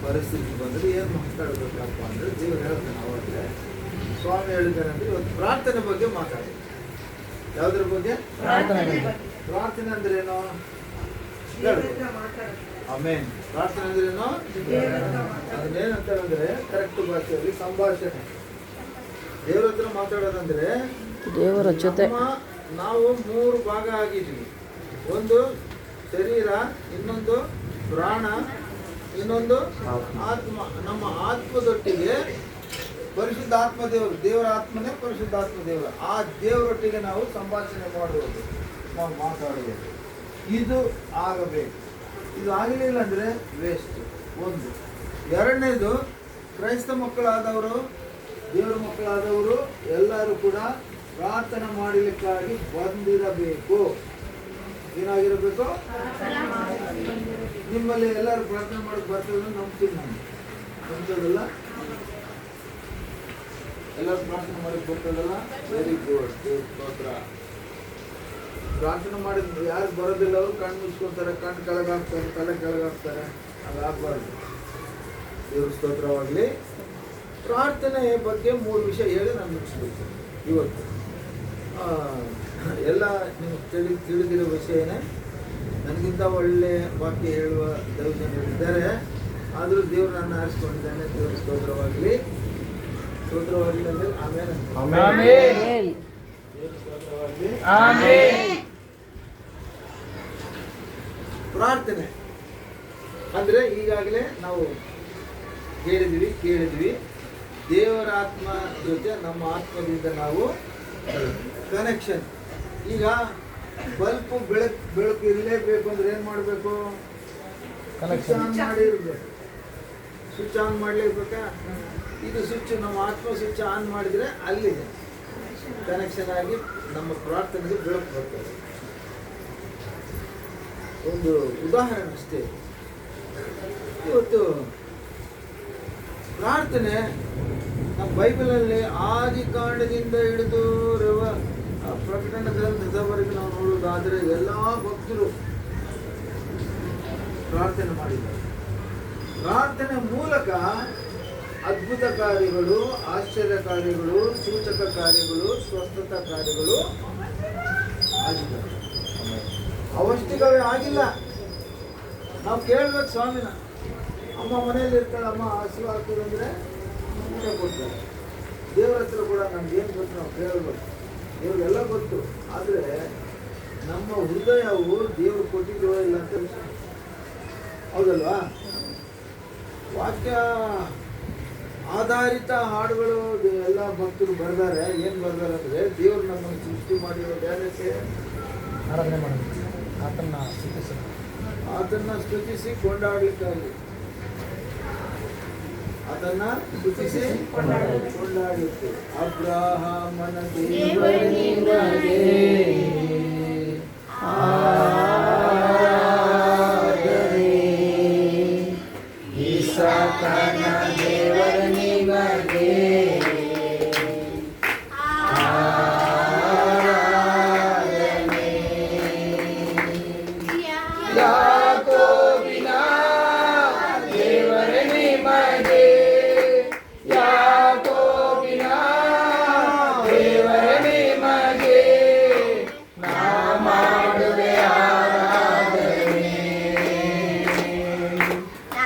ಪರಿಸ್ಥಿತಿ ಬಂದರೆ ಏನು ಮಾತಾಡಬೇಕಪ್ಪ ಅಂದರೆ ದೇವರು ಹೇಳ್ತಾನೆ. ಅವಾಗಲೇ ಸ್ವಾಮಿ ಹೇಳಿದ್ದಾನೆ ಅಂದರೆ ಇವತ್ತು ಪ್ರಾರ್ಥನೆ ಬಗ್ಗೆ ಮಾತಾಡಿ. ಯಾವುದ್ರ ಬಗ್ಗೆ? ಪ್ರಾರ್ಥನೆ ಅಂದ್ರೇನು? ಆಮೇನ್. ಪ್ರಾರ್ಥನೆ ಅಂದ್ರೇನು? ಅದನ್ನೇನಂತಾರೆ ಕರೆಕ್ಟ್ ಭಾಷೆಯಲ್ಲಿ ಸಂಭಾಷಣೆ. ದೇವ್ರ ಹತ್ರ ಮಾತಾಡೋದಂದ್ರೆ ದೇವರ ಜೊತೆ ನಾವು 3 ಭಾಗ ಆಗಿದ್ದೀವಿ. ಒಂದು ಶರೀರ, ಇನ್ನೊಂದು ಪ್ರಾಣ, ಇನ್ನೊಂದು ಆತ್ಮ. ನಮ್ಮ ಆತ್ಮದೊಟ್ಟಿಗೆ ಪರಿಶುದ್ಧ ಆತ್ಮ ದೇವರು, ದೇವರ ಆತ್ಮನೇ ಪರಿಶುದ್ಧ ಆತ್ಮ ದೇವರು. ಆ ದೇವರೊಟ್ಟಿಗೆ ನಾವು ಸಂಭಾಷಣೆ ಮಾಡುವುದು, ನಾವು ಮಾತಾಡುವುದು. ಇದು ಆಗಬೇಕು. ಇದು ಆಗಲಿಲ್ಲ ಅಂದರೆ ವೇಸ್ಟ್. ಒಂದು. ಎರಡನೇದು, ಕ್ರೈಸ್ತ ಮಕ್ಕಳಾದವರು, ದೇವರ ಮಕ್ಕಳಾದವರು ಎಲ್ಲರೂ ಕೂಡ ಪ್ರಾರ್ಥನೆ ಮಾಡಲಿಕ್ಕಾಗಿ ಬಂದಿರಬೇಕು. ಏನಾಗಿರಬೇಕು? ನಿಮ್ಮಲ್ಲಿ ಎಲ್ಲರೂ ಪ್ರಾರ್ಥನೆ ಮಾಡಕ್ಕೆ ಬರ್ತದೆ ನಂಬ್ತೀನಿ ನಾನು. ನಂಬ್ತದಲ್ಲ? ಎಲ್ಲರೂ ಪ್ರಾರ್ಥನೆ ಮಾಡಕ್ಕೆ ಬರ್ತದಲ್ಲ? Very good. ಸ್ತೋತ್ರ. ಪ್ರಾರ್ಥನೆ ಮಾಡಿದ್ರು ಯಾರು ಬರೋದಿಲ್ಲ ಅವರು ಕಣ್ಣು ಮುಚ್ಕೊತಾರೆ, ಕಣ್ಣು ಕೆಳಗಾಗ್ತಾರೆ, ತಲೆ ಕೆಳಗಾಗ್ತಾರೆ. ಅದಾಗಬಾರ್ದು. ದೇವ್ರ ಸ್ತೋತ್ರವಾಗಲಿ. ಪ್ರಾರ್ಥನೆ ಬಗ್ಗೆ 3 ವಿಷಯ ಹೇಳಿ ನಾನು ಮುಗಿಸ್ಬೇಕು ಇವತ್ತು. ಎಲ್ಲ ನಿಮ್ಗೆ ತಿಳಿದಿರೋ ವಿಷಯನೇ. ನನಗಿಂತ ಒಳ್ಳೆ ವಾಕ್ಯ ಹೇಳುವ ದೈವಜನರಿದ್ದಾರೆ. ಆದರೂ ದೇವರು ನನ್ನ ಆರಿಸ್ಕೊಂಡಿದ್ದಾನೆ. ದೇವರ ಸ್ತೋತ್ರವಾಗಲಿ. ಸ್ತೋತ್ರವಾಗಲಿ ಅಂದರೆ ಆಮೇಲೆ ಪ್ರಾರ್ಥನೆ ಅಂದರೆ ಈಗಾಗಲೇ ನಾವು ಕೇಳಿದ್ವಿ ದೇವರ ಆತ್ಮ ಜೊತೆ ನಮ್ಮ ಆತ್ಮದಿಂದ ನಾವು ಕನೆಕ್ಷನ್. ಈಗ ಬಲ್ಪು ಬೆಳಕು ಇರಲೇಬೇಕು ಅಂದ್ರೆ ಏನು ಮಾಡಬೇಕು? ಸ್ವಿಚ್ ಆನ್ ಮಾಡಿರ್ಬೇಕು. ಸ್ವಿಚ್ ಆನ್ ಮಾಡಲೇಬೇಕಾ? ಇದು ಸ್ವಿಚ್, ನಮ್ಮ ಆತ್ಮ ಸ್ವಿಚ್ ಆನ್ ಮಾಡಿದರೆ ಅಲ್ಲಿದೆ ಕನೆಕ್ಷನ್ ಆಗಿ ನಮ್ಮ ಪ್ರಾರ್ಥನೆಗೆ ಬೆಳಕು ಬರ್ತದೆ. ಒಂದು ಉದಾಹರಣೆ ಅಷ್ಟೇ. ಇವತ್ತು ಪ್ರಾರ್ಥನೆ ನಮ್ಮ ಬೈಬಲಲ್ಲಿ ಆದಿಕಾಂಡದಿಂದ ಹಿಡಿದು ಪ್ರಕಟಣೆ ಗ್ರಂಥದವರೆಗೆ ನಾವು ನೋಡುವುದಾದರೆ ಎಲ್ಲ ಭಕ್ತರು ಪ್ರಾರ್ಥನೆ ಮಾಡಿದ್ದಾರೆ. ಪ್ರಾರ್ಥನೆ ಮೂಲಕ ಅದ್ಭುತ ಕಾರ್ಯಗಳು, ಆಶ್ಚರ್ಯ ಕಾರ್ಯಗಳು, ಸೂಚಕ ಕಾರ್ಯಗಳು, ಸ್ವಸ್ಥತಾ ಕಾರ್ಯಗಳು ಆಗಿದ್ದಾವೆ. ಅವಷ್ಟಿಗಳೇ ಆಗಿಲ್ಲ. ನಾವು ಕೇಳ್ಬೇಕು ಸ್ವಾಮಿನ. ಅಮ್ಮ ಮನೆಯಲ್ಲಿ ಇರ್ತಾಳೆ, ಅಮ್ಮ ಹಸಿವು ಆಗ್ತದೆ ಅಂದರೆ ಊಟ ಕೊಡ್ತಾರೆ. ದೇವರ ಹತ್ರ ಕೂಡ ನಮ್ಗೆ ಏನು ಗೊತ್ತು ನಾವು ಕೇಳಬೇಕು. ದೇವ್ರಿಗೆಲ್ಲ ಗೊತ್ತು. ಆದರೆ ನಮ್ಮ ಹೃದಯವು ದೇವರು ಕೊಟ್ಟಿದ್ದೋ ಇಲ್ಲ ಅಂತ ವಿಷಯ. ಹೌದಲ್ವಾ? ವಾಕ್ಯ ಆಧಾರಿತ ಹಾಡುಗಳು ಎಲ್ಲ ಭಕ್ತರು ಬರ್ತಾರೆ. ಏನು ಬರ್ತಾರೆ ಅಂದರೆ ದೇವರು ನಮ್ಮನ್ನು ಸೃಷ್ಟಿ ಮಾಡಿರೋ ಧ್ಯಾನಕ್ಕೆ ಆರಾಧನೆ ಮಾಡೋದು, ಆತನ್ನ ಸ್ತುತಿಸಿ ಕೊಂಡಾಡಲಿಕ್ಕಾಗಿ, ಆತನ್ನ ಸ್ತುತಿಸಿ ಕೊಂಡಾಡಲಿಕ್ಕೆ. ಅಬ್ರಹಾಮನ ದೇವರಿಗೆ ಆರಾಧನೆ, ಇಸಾಕನ ದೇವರಿಗೆ ಆರಾಧನೆ, ಯಾಕೋಬಿನ ದೇವರ ನಿಮಗೆ, ಯಾಕೋಬಿನ ದೇವರ ನಿಮಗೆ ನಾ ಮಾಡುವೆ ಆರಾಧನೆ,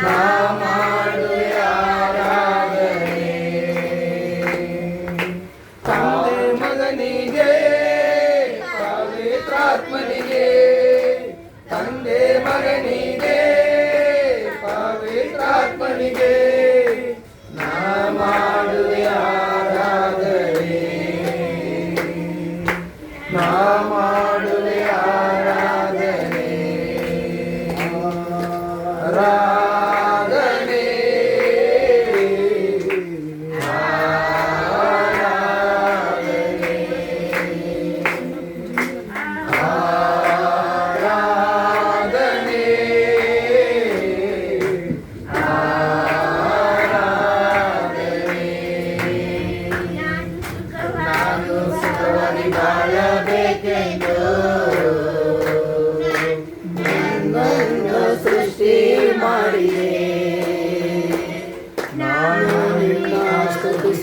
ನಾ ಮಾಡುವೆ ಆರಾಧನೆ. ತಂದೆ ಮಗನಿಗೆ ಪವಿತ್ರಾತ್ಮನಿಗೆ, ತಂದೆ ಮಗನಿಗೆ ಪವಿತ್ರಾತ್ಮನಿಗೆ ನಾ ಮಾಡುವೆ ಆರಾಧನೆ, ನಾ ಮಾಡುವೆ ಆರಾಧನೆ, ಆರಾಧನೆ.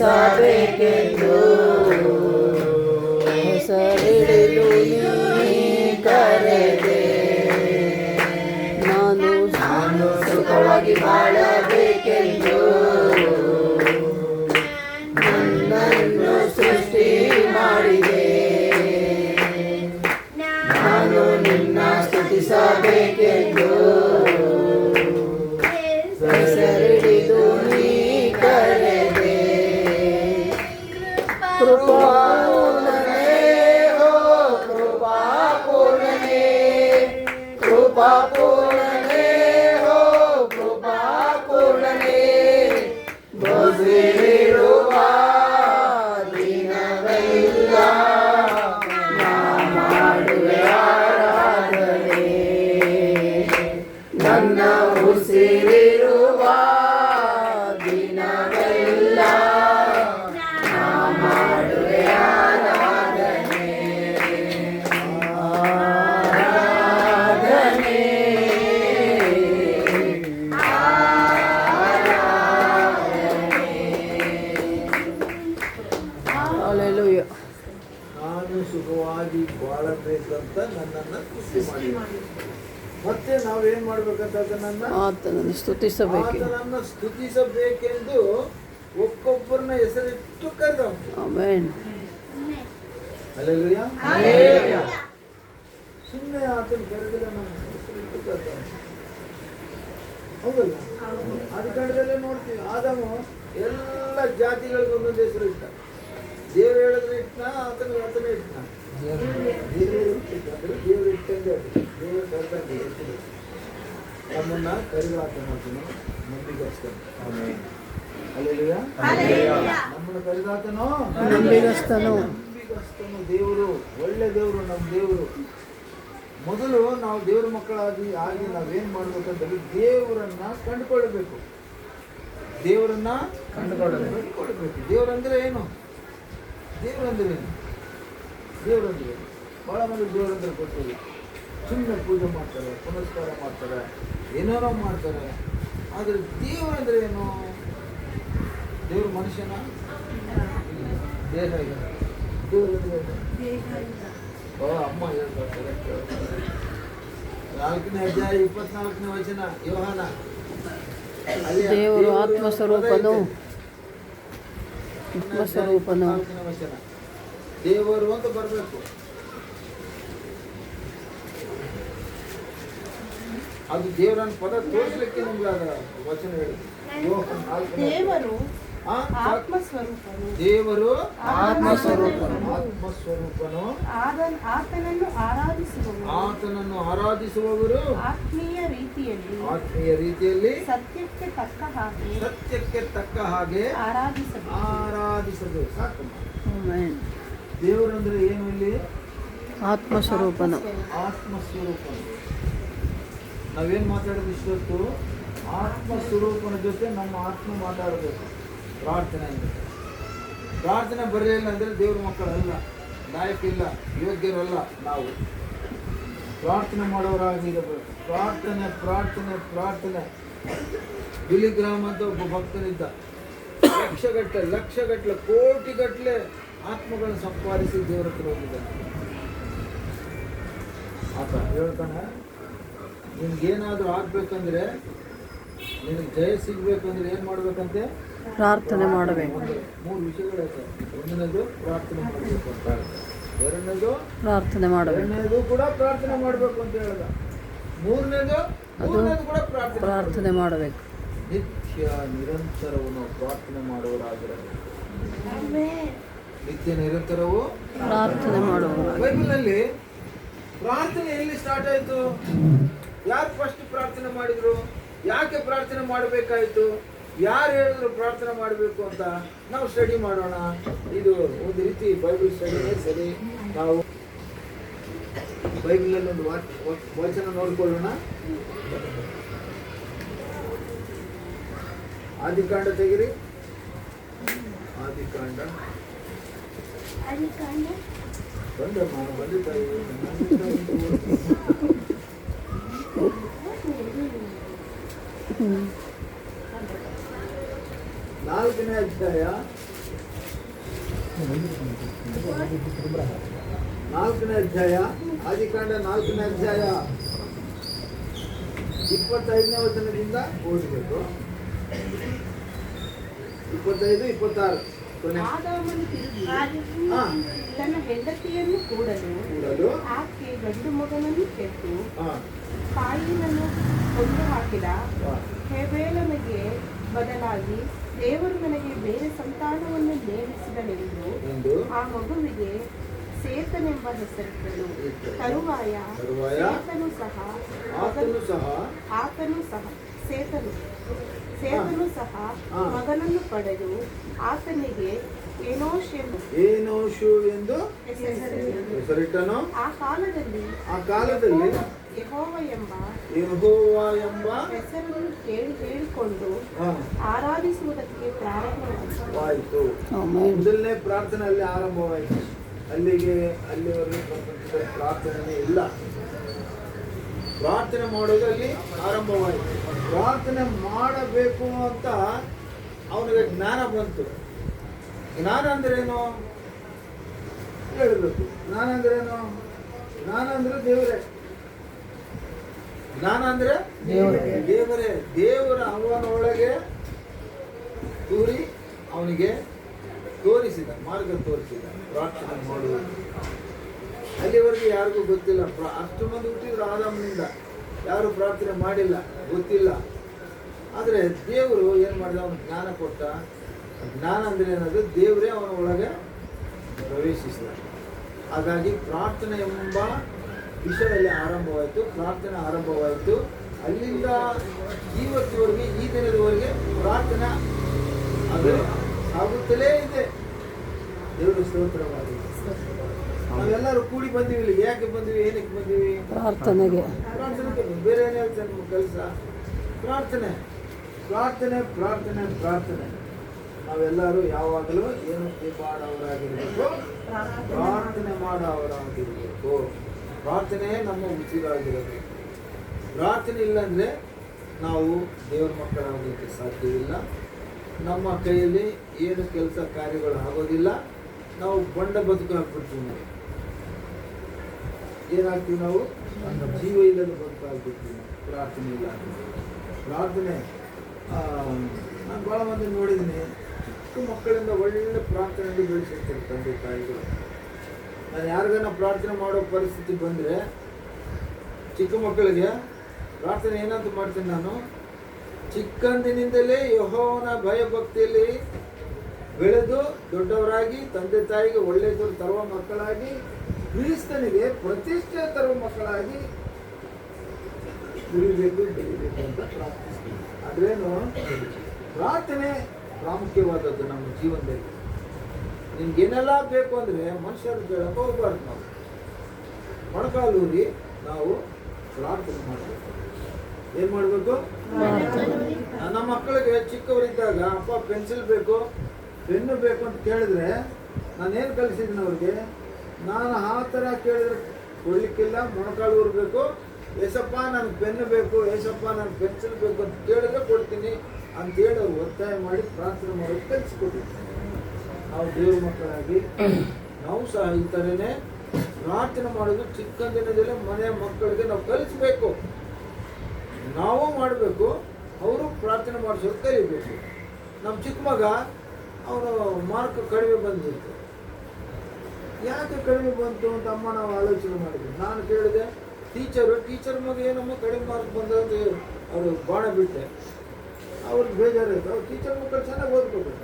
ಸ್ತುತಿಸಬೇಕೆಂದು ಹೆಸರಿಡಿದು ನೀ ಕರೆದೆ. ನಾನು ಸುಖವಾಗಿ ಬಾಳಬೇಕೆಂದು ನನ್ನನ್ನು ಸೃಷ್ಟಿ ಮಾಡಿದೆ. ನಾನು ನಿನ್ನ ಸ್ತುತಿಸಬೇಕೆಂದು ಹೆಸರಿಡಿದು ನೀ ಕರೆದೆ. ಕೃಪಾಪೂರ್ಣನೇ ಓ ಕೃಪಾಪೂರ್ಣನೇ, ಕೃಪಾಪೂರ್ಣನೇ ಓ ಕೃಪಾಪೂರ್ಣನೇ, ಬಸಿರುವ ದಿನವೆಲ್ಲ ನಾ ಮಾಡುವೆ ಆರಾಧನೆ. ನನ್ನ ಉಸಿರಿರುವ ದಿನವೆಲ್ಲ ನಾ ಮಾಡುವೆ ಆರಾಧನೆ. ಆರಾಧನೆ ಹಲ್ಲೆಲೂಯಾ. ನಾನು ಸುಖವಾಗಿ ಬಾಳಬೇಕಂತ ನನ್ನನ್ನು ಸೃಷ್ಟಿ ಮಾಡಿ. ಮತ್ತೆ ನಾವೇನ್ ಮಾಡ್ಬೇಕಂತ ಅದನ್ನ ಆತನನ್ನು ಸ್ತುತಿಸಬೇಕು. ಆತನನ್ನು ಸ್ತುತಿಸಬೇಕೆಂದು ಒಬ್ಬೊಬ್ಬರನ್ನ ಹೆಸರಿಟ್ಟು ಕರೆದ. ಆಮೆನ್. ಹಲ್ಲೆಲೂಯಾ. ಸುಮ್ಮನೆ ಆತನ ಕರೆದಿಲ್ಲ, ನಾನು ಹೆಸರಿಟ್ಟು ಕರೆದ. ಹೌದಲ್ಲ? ಅದು ಕಡೆದಲ್ಲೇ ನೋಡ್ತೀವಿ. ಆದಮು ಎಲ್ಲ ಜಾತಿಗಳಿಗೆ ಒಂದೊಂದು ಹೆಸರು ಇಟ್ಟ. ದೇವ್ರು ಹೇಳಿದ್ರೆ ಇಟ್ನ, ಆತನೇ ಇಟ್ನ. ದೇವರು ಇಟ್ಟಂಗೆ ದೇವರು ಕರೆದಂಗೆ ಹೆಸರು. ನಮ್ಮನ್ನ ಕರೆದಾತನು ನಂಬಿಗಸ್ತನು. ಹಲ್ಲೆಲೂಯಾ. ನಮ್ಮನ್ನು ಕರೆದಾತನು ನಂಬಿಗಸ್ತನು. ನಂಬಿಗಸ್ತನು ದೇವರು, ಒಳ್ಳೆ ದೇವರು ನಮ್ಮ ದೇವರು. ಮೊದಲು ನಾವು ದೇವರ ಮಕ್ಕಳಾಗಿ ನಾವೇನ್ ಮಾಡ್ಬೇಕಂದ್ರೆ ದೇವರನ್ನ ಕಂಡುಕೊಳ್ಬೇಕು. ದೇವರನ್ನ ಕಂಡುಕೊಳ್ಬೇಕು. ದೇವರಂದ್ರೆ ಏನು? ದೇವರಂದ್ರೆ ಏನು? ದೇವರಂದ್ರೆ ಬಹಳ ಮಂದಿ ದೇವರಂದ್ರೆ ಗೊತ್ತಿಲ್ಲ. ಸುಮ್ಮನೆ ಪೂಜೆ ಮಾಡ್ತಾರೆ, ಪುನಸ್ಕಾರ ಮಾಡ್ತಾರೆ, ಏನೇನೋ ಮಾಡ್ತಾರೆ. ಆದರೆ ದೇವರಂದ್ರೆ ಏನು? ದೇವ್ರ ಮನುಷ್ಯನ ದೇಹ ಇದೆ. ದೇವರಂದ್ರೆ ಅಮ್ಮ ಹೇಳ್ತಾರೆ. 4ನೇ ಅಧ್ಯಾಯ 24ನೇ ವಚನ ಯೋಹಾನ. ದೇವರು ಆತ್ಮಸ್ವರೂಪನು. ಆತ್ಮಸ್ವರೂಪನು. ವಚನ ದೇವರು ಅಂತ ಬರಬೇಕು. ಅದು ದೇವರನ್ನ ಪದ ತೋರಿಸಲಿಕ್ಕೆ ನಿಮ್ಗೆ ಅದ ವಚನ ಹೇಳಿ. ದೇವರು ಆತ್ಮಸ್ವರೂಪನು. ದೇವರು ಆತ್ಮಸ್ವರೂಪನು. ಆತ್ಮಸ್ವರೂಪನು. ಆತನನ್ನು ಆರಾಧಿಸುವವರು, ಆತನನ್ನು ಆರಾಧಿಸುವವರು ಆತ್ಮೀಯ ರೀತಿಯಲ್ಲಿ ಸತ್ಯಕ್ಕೆ ತಕ್ಕ ಹಾಗೆ ಆರಾಧಿಸಬೇಕು. ಸಾಕಮ್ಮ. ಆಮೆನ್. ದೇವರಂದ್ರೆ ಏನು? ಇಲ್ಲಿ ಆತ್ಮಸ್ವರೂಪನು. ಆತ್ಮಸ್ವರೂಪನು. ನಾವೇನು ಮಾತಾಡೋದು ಇಷ್ಟೊತ್ತು? ಆತ್ಮಸ್ವರೂಪನ ಜೊತೆ ನಮ್ಮ ಆತ್ಮ ಮಾತಾಡಬೇಕು. ಪ್ರಾರ್ಥನೆ ಅಂದರೆ ಪ್ರಾರ್ಥನೆ ಬರಲಿಲ್ಲ ಅಂದರೆ ದೇವ್ರ ಮಕ್ಕಳಲ್ಲ, ಲಾಯಕ್ಕಿಲ್ಲ, ಯೋಗ್ಯರಲ್ಲ. ನಾವು ಪ್ರಾರ್ಥನೆ ಮಾಡೋರಾಗಿರಬೇಕು. ಪ್ರಾರ್ಥನೆ ಪ್ರಾರ್ಥನೆ ಪ್ರಾರ್ಥನೆ. ಬಿಲಿಗ್ರಾಮ್ ಅಂತ ಒಬ್ಬ ಭಕ್ತನಿದ್ದ. ಲಕ್ಷಗಟ್ಟಲೆ ಕೋಟಿಗಟ್ಟಲೆ ಆತ್ಮಗಳನ್ನು ಸಂಪಾದಿಸಿ ದೇವರ ಹತ್ರ ಹೋಗಿದ್ದಾನೆ. ಆತ ಹೇಳ್ತಾನೆ, ನಿನ್ಗೇನಾದರೂ ಆಗ್ಬೇಕಂದ್ರೆ, ನಿನಗೆ ಜಯ ಸಿಗ್ಬೇಕಂದ್ರೆ ಏನು ಮಾಡ್ಬೇಕಂತೆ? ಪ್ರಾರ್ಥನೆ ಮಾಡಬೇಕು. 3 ವಿಷಯಗಳೈತೆ. ಒಂದನೇದು ಪ್ರಾರ್ಥನೆ ಮಾಡಬೇಕು ಅಂತ ಹೇಳ್ತಾರೆ. ಎರಡನೇದು ಪ್ರಾರ್ಥನೆ ಮಾಡಬೇಕು. ಎರಡನೇದು ಕೂಡ ಪ್ರಾರ್ಥನೆ ಮಾಡಬೇಕು ಅಂತ ಹೇಳ್ದ. ಮೂರನೇದು ಕೂಡ ಪ್ರಾರ್ಥನೆ ಮಾಡಬೇಕು. ನಿತ್ಯ ನಿರಂತರವು ನಾವು ಪ್ರಾರ್ಥನೆ ಮಾಡುವರಾಗಿರಬೇಕು. ನಿತ್ಯ ನಿರಂತರವು ಪ್ರಾರ್ಥನೆ ಮಾಡುವವರಾಗಿ. ಬೈಬಲ್ನಲ್ಲಿ ಪ್ರಾರ್ಥನೆ ಎಲ್ಲಿ ಸ್ಟಾರ್ಟ್ ಆಯಿತು? ಯಾರು ಫಸ್ಟ್ ಪ್ರಾರ್ಥನೆ ಮಾಡಿದ್ರು? ಯಾಕೆ ಪ್ರಾರ್ಥನೆ ಮಾಡಬೇಕಾಯಿತು? ಯಾರು ಹೇಳಿದ್ರು ಪ್ರಾರ್ಥನೆ ಮಾಡಬೇಕು ಅಂತ? ನಾವು ಸ್ಟಡಿ ಮಾಡೋಣ. ಇದು ಒಂದು ರೀತಿ ಬೈಬಲ್ ಸ್ಟಡಿನೇ ಸರಿ. ನಾವು ಬೈಬಲಲ್ಲಿ ಒಂದು ವಚನ ನೋಡ್ಕೊಳ್ಳೋಣ. ಆದಿಕಾಂಡ ತೆಗಿರಿ. ಆದಿಕಾಂಡ ಬಂದಮ್ಮ ಬಂದಿದ್ದಾಯಿ. 4ನೇ ಅಧ್ಯಾಯ 4ನೇ ಅಧ್ಯಾಯ, ಆದಿಕಾಂಡ 4ನೇ ಅಧ್ಯಾಯ 25ನೇ ವಚನದಿಂದ ಓದಬೇಕು. 25, 26 ಕೊನೆ. ಆದಾಮನು ತಿರುಗಿ ಹಾ. ತನ್ನ ಹೆಂಡತಿಯನ್ನು ಕೂಡಲು ಆಕೆ ಗಂಡು ಮಗನನ್ನು ಕೆಟ್ಟು ಹಾ. ಕಾಯಿನನ್ನು ಕೊಂದು ಹಾಕಿದ. ಹಾ. ಹೇಬೇಲನಿಗೆ ಬದಲಾಗಿ ದೇವರು ನನಗೆ ಬೇರೆ ಸಂತಾನವನ್ನು ನೇಮಿಸಿದನೆಂದು ಎಂದು ಆ ಮಗುವಿಗೆ ಸೇತನೆಂಬ ಹೆಸರಿಟ್ಟನು. ತರುವಾಯ ತರುವಾಯ ಸೇತನು ಸಹ ಸೇತನು ಸಹ ಹಾ. ಮಗನನ್ನು ಪಡೆದು ಆತನಿಗೆ ಏನೋಷು ಎಂದು ಹೆಸರಿಟ್ಟನು. ಆ ಕಾಲದಲ್ಲಿ ಯೆಹೋವ ಎಂಬ ಹೆಸರನ್ನು ಹೇಳಿಕೊಂಡು ಹಾ. ಆರಾಧಿಸುವುದಕ್ಕೆ ಪ್ರಾರಂಭವಾಯಿತು. ಆಯಿತು. ಆಮೆನ್. ಮೊದಲನೇ ಪ್ರಾರ್ಥನೆ ಅಲ್ಲಿ ಆರಂಭವಾಯಿತು. ಅಲ್ಲಿವರೆಗೂ ಪ್ರಪಂಚದಲ್ಲಿ ಪ್ರಾರ್ಥನೆ ಇಲ್ಲ. ಪ್ರಾರ್ಥನೆ ಮಾಡೋದು ಅಲ್ಲಿ ಆರಂಭವಾಯಿತು. ಪ್ರಾರ್ಥನೆ ಮಾಡಬೇಕು ಅಂತ ಅವನಿಗೆ ಜ್ಞಾನ ಬಂತು. ಜ್ಞಾನ ಅಂದ್ರೇನು ಹೇಳಬೇಕು. ಜ್ಞಾನ ಅಂದ್ರೇನು? ಜ್ಞಾನ ಅಂದ್ರೆ ದೇವರೇ. ಜ್ಞಾನ ಅಂದ್ರೆ ದೇವರೇ. ದೇವರ ಅವನೊಳಗೆ ತೂರಿ ಅವನಿಗೆ ತೋರಿಸಿದ ಮಾರ್ಗ ತೋರಿಸಿದ ಪ್ರಾರ್ಥನೆ ಮಾಡುವುದು. ಅಲ್ಲಿವರೆಗೆ ಯಾರಿಗೂ ಗೊತ್ತಿಲ್ಲ. ಅಷ್ಟು ಮಂದಿ ಹುಟ್ಟಿದ್ರು ಆದಾಮನಿಂದ, ಯಾರು ಪ್ರಾರ್ಥನೆ ಮಾಡಿಲ್ಲ, ಗೊತ್ತಿಲ್ಲ. ಆದರೆ ದೇವರು ಏನು ಮಾಡಿದ? ಅವನು ಜ್ಞಾನ ಕೊಟ್ಟ. ಜ್ಞಾನ ಅಂದರೆ ಏನದು? ದೇವರೇ ಅವನ ಒಳಗೆ ಪ್ರವೇಶಿಸಿದ. ಹಾಗಾಗಿ ಪ್ರಾರ್ಥನೆ ಎಂಬ ವಿಷಯದಲ್ಲಿ ಆರಂಭವಾಯಿತು. ಪ್ರಾರ್ಥನೆ ಆರಂಭವಾಯಿತು. ಅಲ್ಲಿಂದ ಇವತ್ತಿವರೆಗೆ, ಈ ದಿನದವರೆಗೆ ಪ್ರಾರ್ಥನೆ ಅದು ಆಗುತ್ತಲೇ ಇದೆ. ದೇವರು ಸ್ತೋತ್ರವಾಗಿದೆ. ನಾವೆಲ್ಲರೂ ಕೂಡಿ ಬಂದೀವಿ ಇಲ್ಲಿ. ಯಾಕೆ ಬಂದೀವಿ? ಏನಕ್ಕೆ ಬಂದೀವಿ? ಪ್ರಾರ್ಥನೆಗೆ. ಪ್ರಾರ್ಥನೆಗೆ. ಬೇರೆ ಏನು ಹೇಳ್ತಾರೆ ನಿಮ್ಮ ಕೆಲಸ? ಪ್ರಾರ್ಥನೆ ಪ್ರಾರ್ಥನೆ ಪ್ರಾರ್ಥನೆ ಪ್ರಾರ್ಥನೆ. ನಾವೆಲ್ಲರೂ ಯಾವಾಗಲೂ ಏನಕ್ಕೆ ಮಾಡೋರಾಗಿರ್ಬೇಕು? ಪ್ರಾರ್ಥನೆ ಮಾಡೋರಾಗಿರ್ಬೇಕು. ಪ್ರಾರ್ಥನೆಯೇ ನಮ್ಮ ಉಸಿರಾಗಿರಬೇಕು. ಪ್ರಾರ್ಥನೆ ಇಲ್ಲಾಂದರೆ ನಾವು ದೇವರ ಮಕ್ಕಳಾಗಲಿಕ್ಕೆ ಸಾಧ್ಯವಿಲ್ಲ. ನಮ್ಮ ಕೈಯಲ್ಲಿ ಏನು ಕೆಲಸ ಕಾರ್ಯಗಳು ಆಗೋದಿಲ್ಲ. ನಾವು ಬಂಡ ಬದುಕು ಹಾಕ್ಬಿಡ್ತೀವಿ. ನಾವು ಏನಾಗ್ತೀವಿ? ನಾವು ಜೀವ ಇಲ್ಲದ ಬದುಕು ಹಾಕ್ಬಿಡ್ತೀವಿ. ಪ್ರಾರ್ಥನೆ ಇಲ್ಲ. ಪ್ರಾರ್ಥನೆ ನಾನು ಭಾಳ ಮಂದಿ ನೋಡಿದ್ದೀನಿ. ಚಿಕ್ಕ ಮಕ್ಕಳಿಂದ ಒಳ್ಳೆ ಪ್ರಾರ್ಥನೆಯಲ್ಲಿ ಬೆಳೆಸಿರ್ತಾರೆ ತಂದೆ ತಾಯಿಗಳು. ನಾನು ಯಾರಿಗಾನ ಪ್ರಾರ್ಥನೆ ಮಾಡೋ ಪರಿಸ್ಥಿತಿ ಬಂದರೆ ಚಿಕ್ಕ ಮಕ್ಕಳಿಗೆ ಪ್ರಾರ್ಥನೆ ಏನಂತ ಮಾಡ್ತೀನಿ ನಾನು? ಚಿಕ್ಕಂದಿನಿಂದಲೇ ಯೆಹೋವನ ಭಯಭಕ್ತಿಯಲ್ಲಿ ಬೆಳೆದು ದೊಡ್ಡವರಾಗಿ ತಂದೆ ತಾಯಿಗೆ ಒಳ್ಳೆಯದು ತರುವ ಮಕ್ಕಳಾಗಿ, ಕ್ರಿಸ್ತನಿಗೆ ಪ್ರತಿಷ್ಠೆ ತರುವ ಮಕ್ಕಳಾಗಿ ಬೆಳಿಬೇಕು ಅಂತ ಪ್ರಾರ್ಥಿಸ್ತೀನಿ. ಆದ್ರೇನು? ಪ್ರಾರ್ಥನೆ ಪ್ರಾಮುಖ್ಯವಾದದ್ದು ನಮ್ಮ ಜೀವನದಲ್ಲಿ. ನಿಮ್ಗೇನೆಲ್ಲ ಬೇಕು ಅಂದರೆ ಮನುಷ್ಯರು ಕೇಳಕ್ಕೆ ಹೋಗ್ಬಾರ್ದು. ನಾವು ಮೊಣಕಾಲೂರಿ ನಾವು ಪ್ರಾರ್ಥನೆ ಮಾಡಬೇಕು. ಏನು ಮಾಡಬೇಕು? ನನ್ನ ಮಕ್ಕಳಿಗೆ ಚಿಕ್ಕವರಿದ್ದಾಗ ಅಪ್ಪ ಪೆನ್ಸಿಲ್ ಬೇಕು, ಪೆನ್ನು ಬೇಕು ಅಂತ ಕೇಳಿದ್ರೆ ನಾನೇನು ಕಲಿಸಿದ್ದೀನಿ ಅವ್ರಿಗೆ? ನಾನು ಆ ಥರ ಕೇಳಿದ್ರೆ ಕೊಡ್ಲಿಕ್ಕಿಲ್ಲ. ಮೊಣಕಾಲು ಊರಬೇಕು. ಏಸಪ್ಪ ನನಗೆ ಪೆನ್ನು ಬೇಕು, ಏಸಪ್ಪ ನನಗೆ ಪೆನ್ಸಿಲ್ ಬೇಕು ಅಂತ ಕೇಳಿದ್ರೆ ಕೊಡ್ತೀನಿ ಅಂತೇಳಿ ಅವ್ರು ಒತ್ತಾಯ ಮಾಡಿ ಪ್ರಾರ್ಥನೆ ಮಾಡೋದು ಕಲಿಸ್ಕೊಟ್ಟಿರ್ತೀನಿ. ನಾವು ದೇವ್ರ ಮಕ್ಕಳಾಗಿ ನಾವು ಸಹ ಈ ಥರನೇ ಪ್ರಾರ್ಥನೆ ಮಾಡೋದು ಚಿಕ್ಕಂದಿನದಲ್ಲೇ ಮನೆಯ ಮಕ್ಕಳಿಗೆ ನಾವು ಕಲಿಸ್ಬೇಕು. ನಾವು ಮಾಡಬೇಕು, ಅವರು ಪ್ರಾರ್ಥನೆ ಮಾಡಿಸೋದು ಕಲಿಬೇಕು. ನಮ್ಮ ಚಿಕ್ಕ ಮಗ ಅವನು ಮಾರ್ಕ್ ಕಡಿಮೆ ಬಂದಿತ್ತು. ಯಾಕೆ ಕಡಿಮೆ ಬಂತು ಅಂತ ಅಮ್ಮ ನಾವು ಆಲೋಚನೆ ಮಾಡಿದ್ವಿ. ನಾನು ಕೇಳಿದೆ ಟೀಚರ್ ಮಗ ಏನಮ್ಮ ಕಡಿಮೆ ಮಾರ್ಕ್ ಬಂದಂತ ಅವರು ಬಾಣ ಬಿಟ್ಟೆ. ಅವ್ರಿಗೆ ಬೇಜಾರಾಯ್ತು. ಅವ್ರು ಟೀಚರ್ ಮಕ್ಕಳು ಚೆನ್ನಾಗಿ ಓದ್ಕೋಬೇಕು.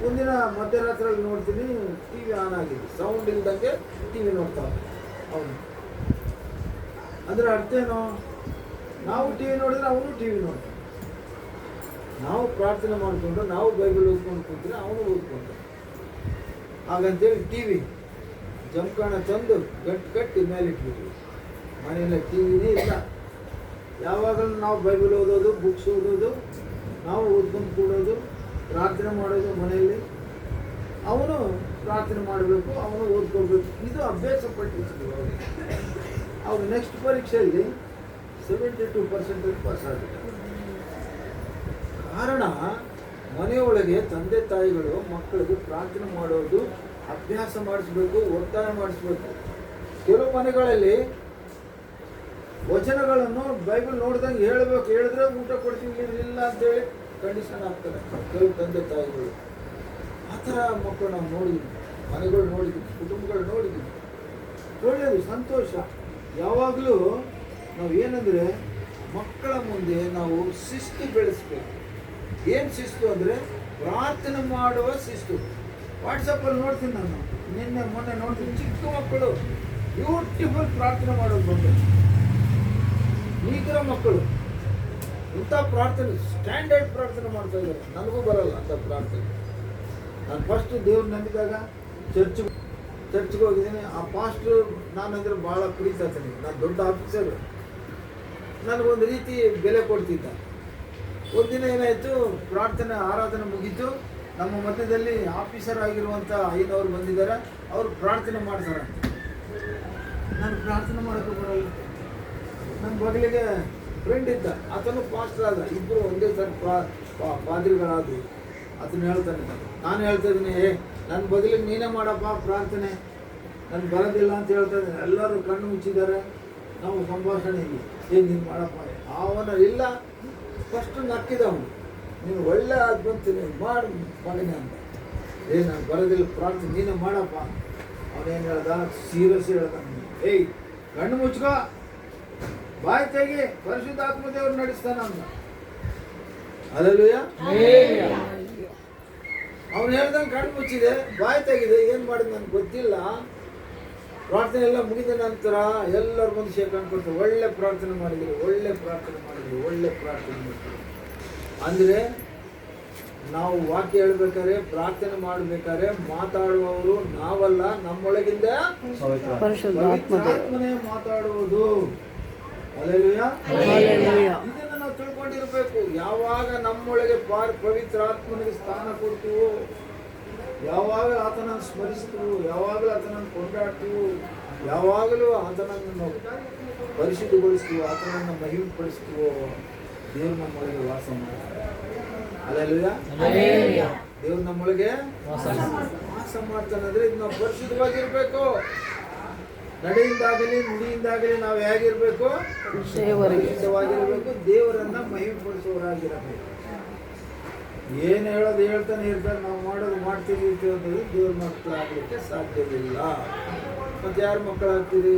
ಒಂದಿನ ಮಧ್ಯರಾತ್ರಿಯಲ್ಲಿ ನೋಡ್ತೀನಿ, ಟಿ ವಿ ಆನ್ ಆಗಿದೆ. ಸೌಂಡ್ ಇಲ್ದಂಗೆ ಟಿ ವಿ ನೋಡ್ತಾವೆ ಅವನು. ಅಂದರೆ ಅರ್ಥ ಏನು? ನಾವು ಟಿ ವಿ ನೋಡಿದ್ರೆ ಅವನು ಟಿ ವಿ ನೋಡ್ತಾನೆ. ನಾವು ಪ್ರಾರ್ಥನೆ ಮಾಡಿಕೊಂಡು ನಾವು ಬೈಬಲ್ ಓದ್ಕೊಂಡು ಕೂತ್ರೆ ಅವನು ಓದ್ಕೊಂಡು. ಹಾಗಂತೇಳಿ ಟಿ ವಿ ಜಮಖಾನ ತಂದು ಗಟ್ಟಿ ಕಟ್ಟಿ ಮೇಲೆ ಇಟ್ಬಿಟ್ವಿ. ಮನೆಯಲ್ಲ ಟಿ ವಿನೇ ಇಲ್ಲ. ಯಾವಾಗಲೂ ನಾವು ಬೈಬಲ್ ಓದೋದು, ಬುಕ್ಸ್ ಓದೋದು, ನಾವು ಓದ್ಕೊಂಡು ಕೂಡೋದು, ಪ್ರಾರ್ಥನೆ ಮಾಡೋದು ಮನೆಯಲ್ಲಿ. ಅವನು ಪ್ರಾರ್ಥನೆ ಮಾಡಬೇಕು, ಅವನು ಓದ್ಕೊಳ್ಬೇಕು. ಇದು ಅಭ್ಯಾಸ ಪಟ್ಟಿರ್ತೀವಿ. ಅವ್ರು ನೆಕ್ಸ್ಟ್ ಪರೀಕ್ಷೆಯಲ್ಲಿ 72% ಪಾಸ್ ಆಗಿದ್ದಾರೆ. ಕಾರಣ ಮನೆಯೊಳಗೆ ತಂದೆ ತಾಯಿಗಳು ಮಕ್ಕಳಿಗೆ ಪ್ರಾರ್ಥನೆ ಮಾಡೋದು ಅಭ್ಯಾಸ ಮಾಡಿಸ್ಬೇಕು, ಒತ್ತಾಯ ಮಾಡಿಸ್ಬೇಕು. ಕೆಲವು ಮನೆಗಳಲ್ಲಿ ವಚನಗಳನ್ನು ಬೈಬಲ್ ನೋಡ್ದಂಗೆ ಹೇಳಬೇಕು, ಹೇಳಿದ್ರೆ ಊಟ ಕೊಡ್ತೀವಿ, ಇಲ್ಲ ಅಂತೇಳಿ ಕಂಡೀಷನ್ ಆಗ್ತಾರೆ ಕೆಲವು ತಂದೆ ತಾಯಿಗಳು. ಆ ಥರ ಮಕ್ಕಳು ನಾವು ನೋಡಿದ್ವಿ, ಮನೆಗಳು ನೋಡಿದ್ವಿ, ಕುಟುಂಬಗಳು ನೋಡಿದ್ವಿ. ಒಳ್ಳೆಯದು, ಸಂತೋಷ. ಯಾವಾಗಲೂ ನಾವು ಏನಂದರೆ ಮಕ್ಕಳ ಮುಂದೆ ನಾವು ಶಿಸ್ತು ಬೆಳೆಸ್ಬೇಕು. ಏನು ಶಿಸ್ತು ಅಂದರೆ ಪ್ರಾರ್ಥನೆ ಮಾಡುವ ಶಿಸ್ತು. ವಾಟ್ಸಪ್ಪಲ್ಲಿ ನೋಡ್ತೀನಿ ನಾನು, ನಿನ್ನೆ ಮೊನ್ನೆ ನೋಡ್ತೀನಿ, ಚಿಕ್ಕ ಮಕ್ಕಳು ಬ್ಯೂಟಿಫುಲ್ ಪ್ರಾರ್ಥನೆ ಮಾಡೋದು ಬಂದು, ಈಗಿನ ಮಕ್ಕಳು ಇಂಥ ಪ್ರಾರ್ಥನೆ ಸ್ಟ್ಯಾಂಡರ್ಡ್ ಪ್ರಾರ್ಥನೆ ಮಾಡ್ತಾ ಇದ್ದಾರೆ. ನನಗೂ ಬರಲ್ಲ ಅಂತ ಪ್ರಾರ್ಥನೆ. ನಾನು ಫಸ್ಟ್ ದೇವ್ರು ನಂಬಿದಾಗ ಚರ್ಚ್ಗೆ ಹೋಗಿದ್ದೀನಿ. ಆ ಪಾಸ್ಟ್ರು ನಾನಂದ್ರೆ ಭಾಳ ಪ್ರೀತಿಸ್ತೀನಿ. ನಾನು ದೊಡ್ಡ ಆಫೀಸರು, ನನಗೊಂದು ರೀತಿ ಬೆಲೆ ಕೊಡ್ತಿದ್ದ. ಒಂದಿನ ಏನಾಯಿತು, ಪ್ರಾರ್ಥನೆ ಆರಾಧನೆ ಮುಗೀತು. ನಮ್ಮ ಮಧ್ಯದಲ್ಲಿ ಆಫೀಸರ್ ಆಗಿರುವಂಥ ಐನವರು ಬಂದಿದ್ದಾರೆ. ಅವರು ಪ್ರಾರ್ಥನೆ ಮಾಡ್ತಾರಂತೆ. ನಾನು ಪ್ರಾರ್ಥನೆ ಮಾಡೋಕ್ಕೆ ಬರಲ್ಲ. ನನ್ನ ಬಗಲಿಗೆ ಫ್ರೆಂಡ್ ಇದ್ದ, ಆತನು ಪಾಸ್ಟರ್ ಆದ, ಇಬ್ಬರು ಒಂದೇ ಸರಿ ಪಾದ್ರಿಗಳಾದ್ವಿ. ಅದನ್ನ ಹೇಳ್ತಾನೆ. ನಾನು ಹೇಳ್ತಾ ಇದ್ದೀನಿ, ನನ್ನ ಬದಲಿಗೆ ನೀನೇ ಮಾಡಪ್ಪ ಪ್ರಾರ್ಥನೆ, ನನಗೆ ಬರೋದಿಲ್ಲ ಅಂತ ಹೇಳ್ತಾ ಇದ್ದೀನಿ. ಎಲ್ಲರೂ ಕಣ್ಣು ಮುಚ್ಚಿದ್ದಾರೆ. ನಾವು ಸಂಭಾಷಣೆ ನೀನು ಮಾಡಪ್ಪ. ಅವನ ಇಲ್ಲ, ಫಸ್ಟ್ ನಕ್ಕಿದವನು, ನೀನು ಒಳ್ಳೆ ಅದು ಬಂತೀನಿ ಮಾಡಿ ಮಗನೇ ಅಂತ. ನಾನು ಬರೋದಿಲ್ಲ ಪ್ರಾರ್ಥನೆ, ನೀನೇ ಮಾಡಪ್ಪ. ಅವನೇನು ಹೇಳ್ದ, ಸೀರಿಯಸ್ ಹೇಳ್ದ, ಏಯ್ ಕಣ್ಣು ಮುಚ್ಕೋ, ಬಾಯಿ ತೆಗಿ, ಪರಿಶುದ್ಧಾತ್ಮ ದೇವರು ನಡೆಸ್ತಾನ ಅಂತ. ಅಲ್ಲೂಯ. ಅವ್ನು ಹೇಳ್ದಂಗೆ ಕಣ್ಣು ಮುಚ್ಚಿದೆ, ಬಾಯಿ ತೆಗಿದೆ. ಏನು ಮಾಡಿದ್ ನನಗೆ ಗೊತ್ತಿಲ್ಲ. ಪ್ರಾರ್ಥನೆ ಎಲ್ಲ ಮುಗಿದ ನಂತರ ಎಲ್ಲರೂ ಬಂದು ಶೇಖರಣೆ ಕೊಡ್ತಾರೆ. ಒಳ್ಳೆ ಪ್ರಾರ್ಥನೆ ಮಾಡಿದ್ರು, ಒಳ್ಳೆ ಪ್ರಾರ್ಥನೆ ಮಾಡಿದ್ರು, ಒಳ್ಳೆ ಪ್ರಾರ್ಥನೆ ಮಾಡಿದ್ರು. ಅಂದರೆ ನಾವು ವಾಕ್ಯ ಹೇಳ್ಬೇಕಾದ್ರೆ, ಪ್ರಾರ್ಥನೆ ಮಾಡಬೇಕಾದ್ರೆ ಮಾತಾಡುವವರು ನಾವಲ್ಲ, ನಮ್ಮೊಳಗಿಂದ ಪವಿತ್ರಾತ್ಮನೇ ಮಾತಾಡುವುದು. ಹಲ್ಲೆಲೂಯಾ. ಇದನ್ನು ನಾವು ತಿಳ್ಕೊಂಡಿರ್ಬೇಕು. ಯಾವಾಗ ನಮ್ಮೊಳಗೆ ಪವಿತ್ರಾತ್ಮನಿಗೆ ಸ್ಥಾನ ಕೊಡ್ತೀವೋ, ಯಾವಾಗ ಆತನನ್ನು ಸ್ಮರಿಸ್ತೀವೋ, ಯಾವಾಗಲೂ ಆತನನ್ನು ಕೊಂಡಾಡ್ತೀವೋ, ಯಾವಾಗಲೂ ಆತನನ್ನು ನಾವು ಪರಿಶುದ್ಧಗೊಳಿಸ್ತೀವೋ, ಆತನನ್ನು ಮಹಿಮೆಪಡಿಸ್ತೀವೋ, ದೇವ್ರು ನಮ್ಮೊಳಗೆ ವಾಸ ಮಾಡ್ತಾರೆ. ಹಲ್ಲೆಲೂಯಾ. ದೇವ್ರು ನಮ್ಮೊಳಗೆ ವಾಸ ಮಾಡ್ತಾನೆ. ಅಂದರೆ ಇದು ನಾವು ಪರಿಶುದ್ಧವಾಗಿರ್ಬೇಕು. ನಡೆಯಿಂದಾಗಲಿ ನುಡಿಯಿಂದಾಗಲಿ ನಾವು ಹೇಗಿರ್ಬೇಕು? ಪರಿಶುದ್ಧವಾಗಿರ್ಬೇಕು. ದೇವರನ್ನ ಮಹಿಮೆಪಡಿಸುವವರಾಗಿರಬೇಕು. ಏನು ಹೇಳೋದು ಹೇಳ್ತಾನೆ ಇರ್ತಾರೆ, ನಾವು ಮಾಡೋದು ಮಾಡ್ತೀವಿ ಅಂತಂದ್ರೆ ದೇವ್ರ ಮಕ್ಕಳು ಆಗಲಿಕ್ಕೆ ಸಾಧ್ಯವಿಲ್ಲ. ಮತ್ತು ಯಾರ ಮಕ್ಕಳಾಗ್ತೀರಿ?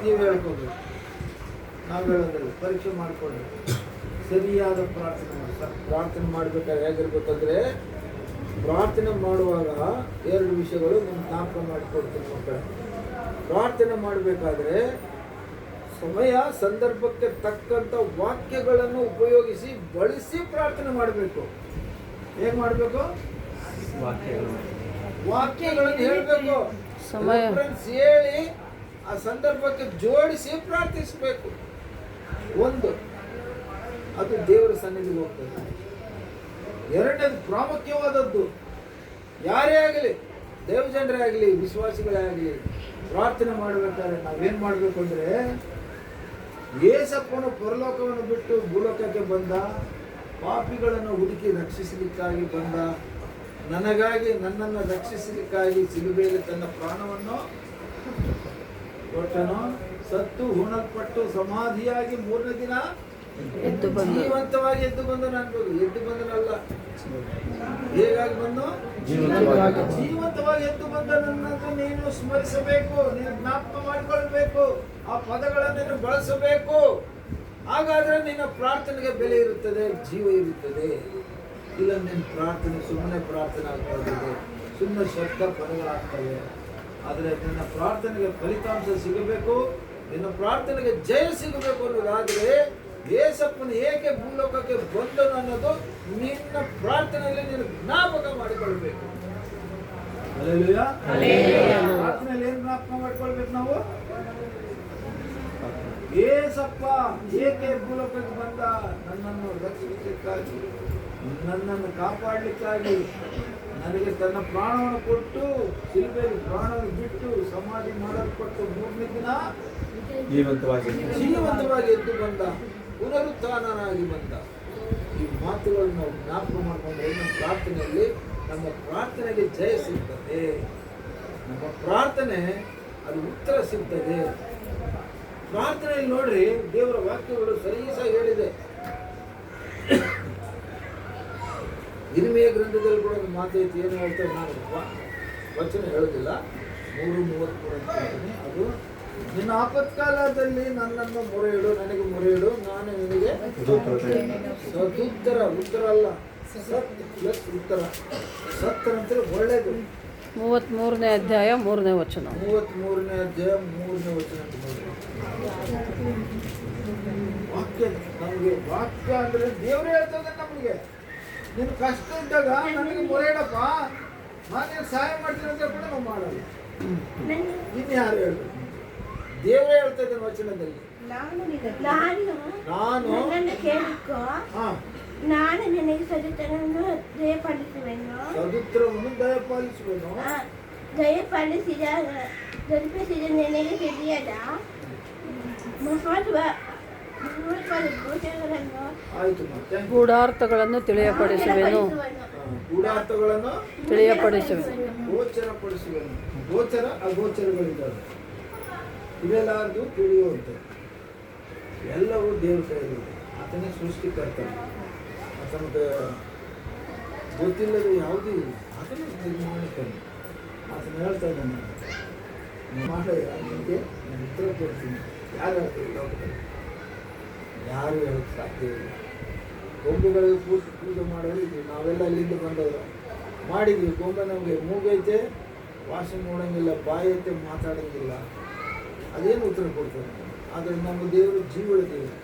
ನೀವು ಹೇಳ್ಕೋಬೇಕು, ನಾವು ಹೇಳೋದಿಲ್ಲ. ಪರೀಕ್ಷೆ ಮಾಡಿಕೊಳ್ಳಿ, ಸರಿಯಾದ ಪ್ರಾರ್ಥನೆ ಮಾಡಿ. ಪ್ರಾರ್ಥನೆ ಮಾಡಬೇಕಾದ್ರೆ ಹೇಗಿರ್ಬೇಕಂದ್ರೆ, ಪ್ರಾರ್ಥನೆ ಮಾಡುವಾಗ ಎರಡು ವಿಷಯಗಳು ನಾನು ಜ್ಞಾಪಕ ಮಾಡಿಕೊಡ್ತೀನಿ ಮಕ್ಕಳ. ಪ್ರಾರ್ಥನೆ ಮಾಡಬೇಕಾದ್ರೆ ಸಮಯ ಸಂದರ್ಭಕ್ಕೆ ತಕ್ಕಂಥ ವಾಕ್ಯಗಳನ್ನು ಉಪಯೋಗಿಸಿ ಬಳಸಿ ಪ್ರಾರ್ಥನೆ ಮಾಡಬೇಕು. ಹೇಗೆ ಮಾಡಬೇಕು? ವಾಕ್ಯಗಳನ್ನು ಹೇಳಬೇಕು, ಹೇಳಿ ಆ ಸಂದರ್ಭಕ್ಕೆ ಜೋಡಿಸಿ ಪ್ರಾರ್ಥಿಸಬೇಕು. ಒಂದು, ಅದು ದೇವರ ಸನ್ನಿಧಿಗೆ ಹೋಗ್ತದೆ. ಎರಡನೇದು ಪ್ರಾಮುಖ್ಯವಾದದ್ದು, ಯಾರೇ ಆಗಲಿ, ದೇವಜನರೇ ಆಗಲಿ, ವಿಶ್ವಾಸಿಗಳೇ ಆಗಲಿ, ಪ್ರಾರ್ಥನೆ ಮಾಡಬೇಕಾದ್ರೆ ನಾವೇನು ಮಾಡಬೇಕು ಅಂದರೆ, ಯೇಸಪ್ಪನು ಪರಲೋಕವನ್ನು ಬಿಟ್ಟು ಭೂಲೋಕಕ್ಕೆ ಬಂದ, ಪಾಪಿಗಳನ್ನು ಹುಡುಕಿ ರಕ್ಷಿಸಲಿಕ್ಕಾಗಿ ಬಂದ, ನನಗಾಗಿ ನನ್ನನ್ನು ರಕ್ಷಿಸಲಿಕ್ಕಾಗಿ ಸಿಲುಬೆಯಲ್ಲಿ ತನ್ನ ಪ್ರಾಣವನ್ನು ಕೊಟ್ಟನು, ಸತ್ತು ಹೂಣಲ್ಪಟ್ಟು ಸಮಾಧಿಯಾಗಿ ಮೂರನೇ ದಿನ ಜೀವಂತವಾಗಿ ಎದ್ದು ಬಂದನು ಅನ್ಬೋದು. ಎದ್ದು ಬಂದನಲ್ಲ, ಹೇಗಾಗಿ ಬಂದು ಜೀವಂತವಾಗಿ ಎದ್ದು ಬಂದ ನನ್ನನ್ನು ನೀನು ಸ್ಮರಿಸಬೇಕು, ನೀನು ಜ್ಞಾಪಕ ಮಾಡಿಕೊಳ್ಬೇಕು, ಆ ಪದಗಳನ್ನು ಬಳಸಬೇಕು. ಹಾಗಾದ್ರೆ ನಿನ್ನ ಪ್ರಾರ್ಥನೆಗೆ ಬೆಲೆ ಇರುತ್ತದೆ, ಜೀವ ಇರುತ್ತದೆ. ಇಲ್ಲ ನಿನ್ನ ಪ್ರಾರ್ಥನೆ ಸುಮ್ಮನೆ ಪ್ರಾರ್ಥನೆ ಆಗ್ತಾ ಇರ್ತದೆ, ಸುಮ್ಮನೆ ಶಬ್ದ ಪದಗಳಾಗ್ತವೆ. ಆದರೆ ನಿನ್ನ ಪ್ರಾರ್ಥನೆಗೆ ಫಲಿತಾಂಶ ಸಿಗಬೇಕು, ನಿನ್ನ ಪ್ರಾರ್ಥನೆಗೆ ಜಯ ಸಿಗಬೇಕು ಅನ್ನೋದಾದರೆ ಯೇಸಪ್ಪನು ಏಕೆ ಭೂಲೋಕಕ್ಕೆ ಬಂದನು ಅನ್ನೋದು ನಿನ್ನ ಪ್ರಾರ್ಥನೆಯಲ್ಲಿ ನೀನು ಜ್ಞಾಪಕ ಮಾಡಿಕೊಳ್ಬೇಕು. ಹಲ್ಲೆಲೂಯಾ. ಪ್ರಾರ್ಥನೆಯಲ್ಲಿ ಏನು ಜ್ಞಾಪಕ ಮಾಡಿಕೊಳ್ಬೇಕು ನಾವು? ಯೇಸಪ್ಪ ಏಕೆ ಭೂಲೋಕಕ್ಕೆ ಬಂದ? ನನ್ನನ್ನು ರಕ್ಷಿಸಲಿಕ್ಕಾಗಿ, ನನ್ನನ್ನು ಕಾಪಾಡಲಿಕ್ಕಾಗಿ, ನನಗೆ ತನ್ನ ಪ್ರಾಣವನ್ನು ಕೊಟ್ಟು ಶಿಲುಬೆಯಲ್ಲಿ ಪ್ರಾಣವನ್ನು ಬಿಟ್ಟು ಸಮಾಧಿ ಮಾಡಲ್ಪಟ್ಟು ಮೂರನೇ ದಿನ ಜೀವಂತವಾಗಿ ಎದ್ದು ಬಂದ, ಪುನರುತ್ಥಾನನಾಗಿ ಬಂದ. ಈ ಮಾತುಗಳನ್ನು ನಾವು ಜ್ಞಾಪಕ ಮಾಡಿಕೊಂಡ್ರೆ ನಮ್ಮ ಪ್ರಾರ್ಥನೆಗೆ ಜಯ ಸಿಗ್ತದೆ. ನಮ್ಮ ಪ್ರಾರ್ಥನೆ ಅದು ಉತ್ತರ ಸಿಗ್ತದೆ. ಪ್ರಾರ್ಥನೆಯಲ್ಲಿ ನೋಡ್ರಿ, ದೇವರ ವಾಕ್ಯಗಳು ಸರಿಯಾಗಿ ಹೇಳಿದೆ. ಹಿರಿಮೆಯ ಗ್ರಂಥದಲ್ಲಿ ಕೂಡ ಒಂದು ಮಾತೈತಿ. ಏನು ಹೇಳ್ತಾರೆ, ನಾನು ವಚನ ಹೇಳೋದಿಲ್ಲ, 3:33 ಅಂತ ಹೇಳ್ತೀನಿ. ಅದು ನಿನ್ನ ಆಪತ್ಕಾಲದಲ್ಲಿ ನನ್ನನ್ನು ಮೊರೆ ಇಡು, ನನಗೆ ಮೊರೆ ಇಡು, ನಾನು ನಿನಗೆ ಉತ್ತರ ಅಲ್ಲ, ಸತ್ ಪ್ಲಸ್ ಉತ್ತರ. ಸತ್ತರ ಅಂತ ಒಳ್ಳೇದು. 33ನೇ ಅಧ್ಯಾಯ 3ನೇ ವಚನ. 33ನೇ ಅಧ್ಯಾಯ 3ನೇ ವಚನ ಅಂತ ನೋಡಿ. ವಾಕ್ಯ ನಮಗೆ, ವಾಕ್ಯ ಅಂದ್ರೆ ದೇವರೇ ಹೇಳ್ತದೆ ನಮಗೆ. ನಿನ್ನ ಕಷ್ಟ ಇದ್ದಾಗ ನನಗೆ ಮೊರೆ ಇಡಪ್ಪ, ನಾನೇನು ಸಹಾಯ ಮಾಡ್ತೀನಿ ಅಂತ ಕೂಡ ನಾವು ಮಾಡಲ್ಲ. ಇನ್ಯಾರು ಹೇಳ್ಬೇಕು? ದೇವರೇ ಹೇಳ್ತಾ ಇದ್ದಾನೆ ವಚನದಲ್ಲಿ, ನಾನು ಕೇಳಿಕೋ, ನಾನು ನಿನಗೆ ಸದುತ್ತರವನ್ನು ದಯಪಾಲಿಸುವೆನು, ದಯಪಾಲಿಸಿದ ನಿನಗೆ ತಿಳಿಯದ ಗೂಢಾರ್ಥಗಳನ್ನು ತಿಳಿಯಪಡಿಸುವೆನು. ಗೋಚರಪಡಿಸುವೆನು. ಗೋಚರ ಅಗೋಚರಗಳಿದ್ದಾವೆ, ಇವೆಲ್ಲಾರ್ದು ತಿಳಿಯುವಂತೆ ಎಲ್ಲವೂ ದೇವ್ರ ಕೈಯಲ್ಲಿ. ಆತನೇ ಸೃಷ್ಟಿಕರ್ತಾನೆ. ಆತನಿಗೆ ಗೊತ್ತಿಲ್ಲದ ಯಾವುದೂ ಇಲ್ಲ. ಆತನೇ ನಿರ್ಮಾಣಿತಾನೆ. ಆತನ ಹೇಳ್ತಾ ಇದ್ದಾನೆ, ನಿಮಗೆ ನಾನು ಉತ್ತರ ಕೊಡ್ತೀನಿ. ಯಾರು ಹೇಳ್ತೀವಿ ಲೋಕದಲ್ಲಿ? ಯಾರು ಹೇಳೋಕ್ಕೆ ಸಾಧ್ಯ ಇಲ್ಲ. ಗೊಂಬೆಗಳಿಗೆ ಪೂಜೆ ಮಾಡೋರು ಇದ್ವಿ, ನಾವೆಲ್ಲ ಅಲ್ಲಿಂದ ಬಂದವರು ಮಾಡಿದ್ವಿ. ಗೊಂಬೆ ನಮಗೆ ಮೂಗೈತೆ, ವಾಸನೆ ನೋಡೋಂಗಿಲ್ಲ, ಬಾಯಿ ಐತೆ, ಮಾತಾಡೋಂಗಿಲ್ಲ. ಅದೇನು ಉತ್ತರ ಕೊಡ್ತಾರೆ? ಆದರೆ ನಮ್ಮ ದೇವರು ಜೀವಳ ದೇವರು,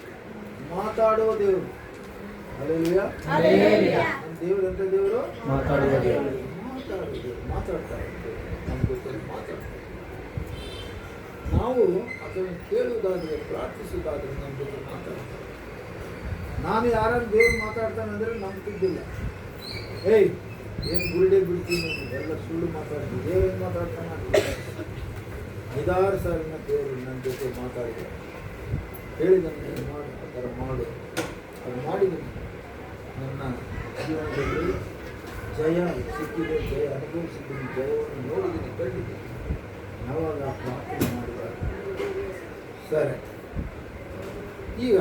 ಮಾತಾಡುವ ದೇವರು. ಅಲ್ಲೆಲ್ಲೂಯಾ. ನಮ್ಮ ದೇವರು ಅಂತ ದೇವರು ಮಾತಾಡುವ ದೇವರು. ಮಾತಾಡ್ತಾರೆ ನಮ್ಮ ಜೊತೆ ಮಾತಾಡ್ತಾರೆ. ನಾವು ಅದನ್ನು ಕೇಳುವುದಾದರೆ, ಪ್ರಾರ್ಥಿಸುವುದಾದರೆ ನಮ್ಮ ಜೊತೆ ಮಾತಾಡ್ತಾರೆ. ನಾನು ಯಾರನ್ನು ದೇವರು ಮಾತಾಡ್ತಾನೆ ಅಂದರೆ ನಂಬ್ತಿದ್ದಿಲ್ಲ. ಏಯ್ ಏನು ಬುರುಡೆ ಬಿಡ್ತೀನಿ, ಎಲ್ಲ ಸುಳ್ಳು ಮಾತಾಡ್ತೀವಿ. ದೇವರು ಏನು ಮಾತಾಡ್ತಾನೆ? 5-6 ಸಾರಿನ ದೇವರು ನನ್ನ ಜೊತೆ ಮಾತಾಡಿದ್ದಾರೆ. ಹೇಳಿದನು, ಮಾಡು, ಆ ಥರ ಮಾಡು. ಅದು ಮಾಡಿದ್ದೀನಿ. ನನ್ನ ಜೀವನದಲ್ಲಿ ಜಯ ಸಿಕ್ಕಿದೆ, ಜಯ ಅನುಭವಿಸಿದ್ದೀನಿ, ಜಯವನ್ನು ನೋಡಿದ್ದೀನಿ, ಕಂಡಿದ್ದೀನಿ. ಯಾವಾಗ ಪ್ರಾರ್ಥನೆ ಮಾಡಿದಾಗ ಸರಿ. ಈಗ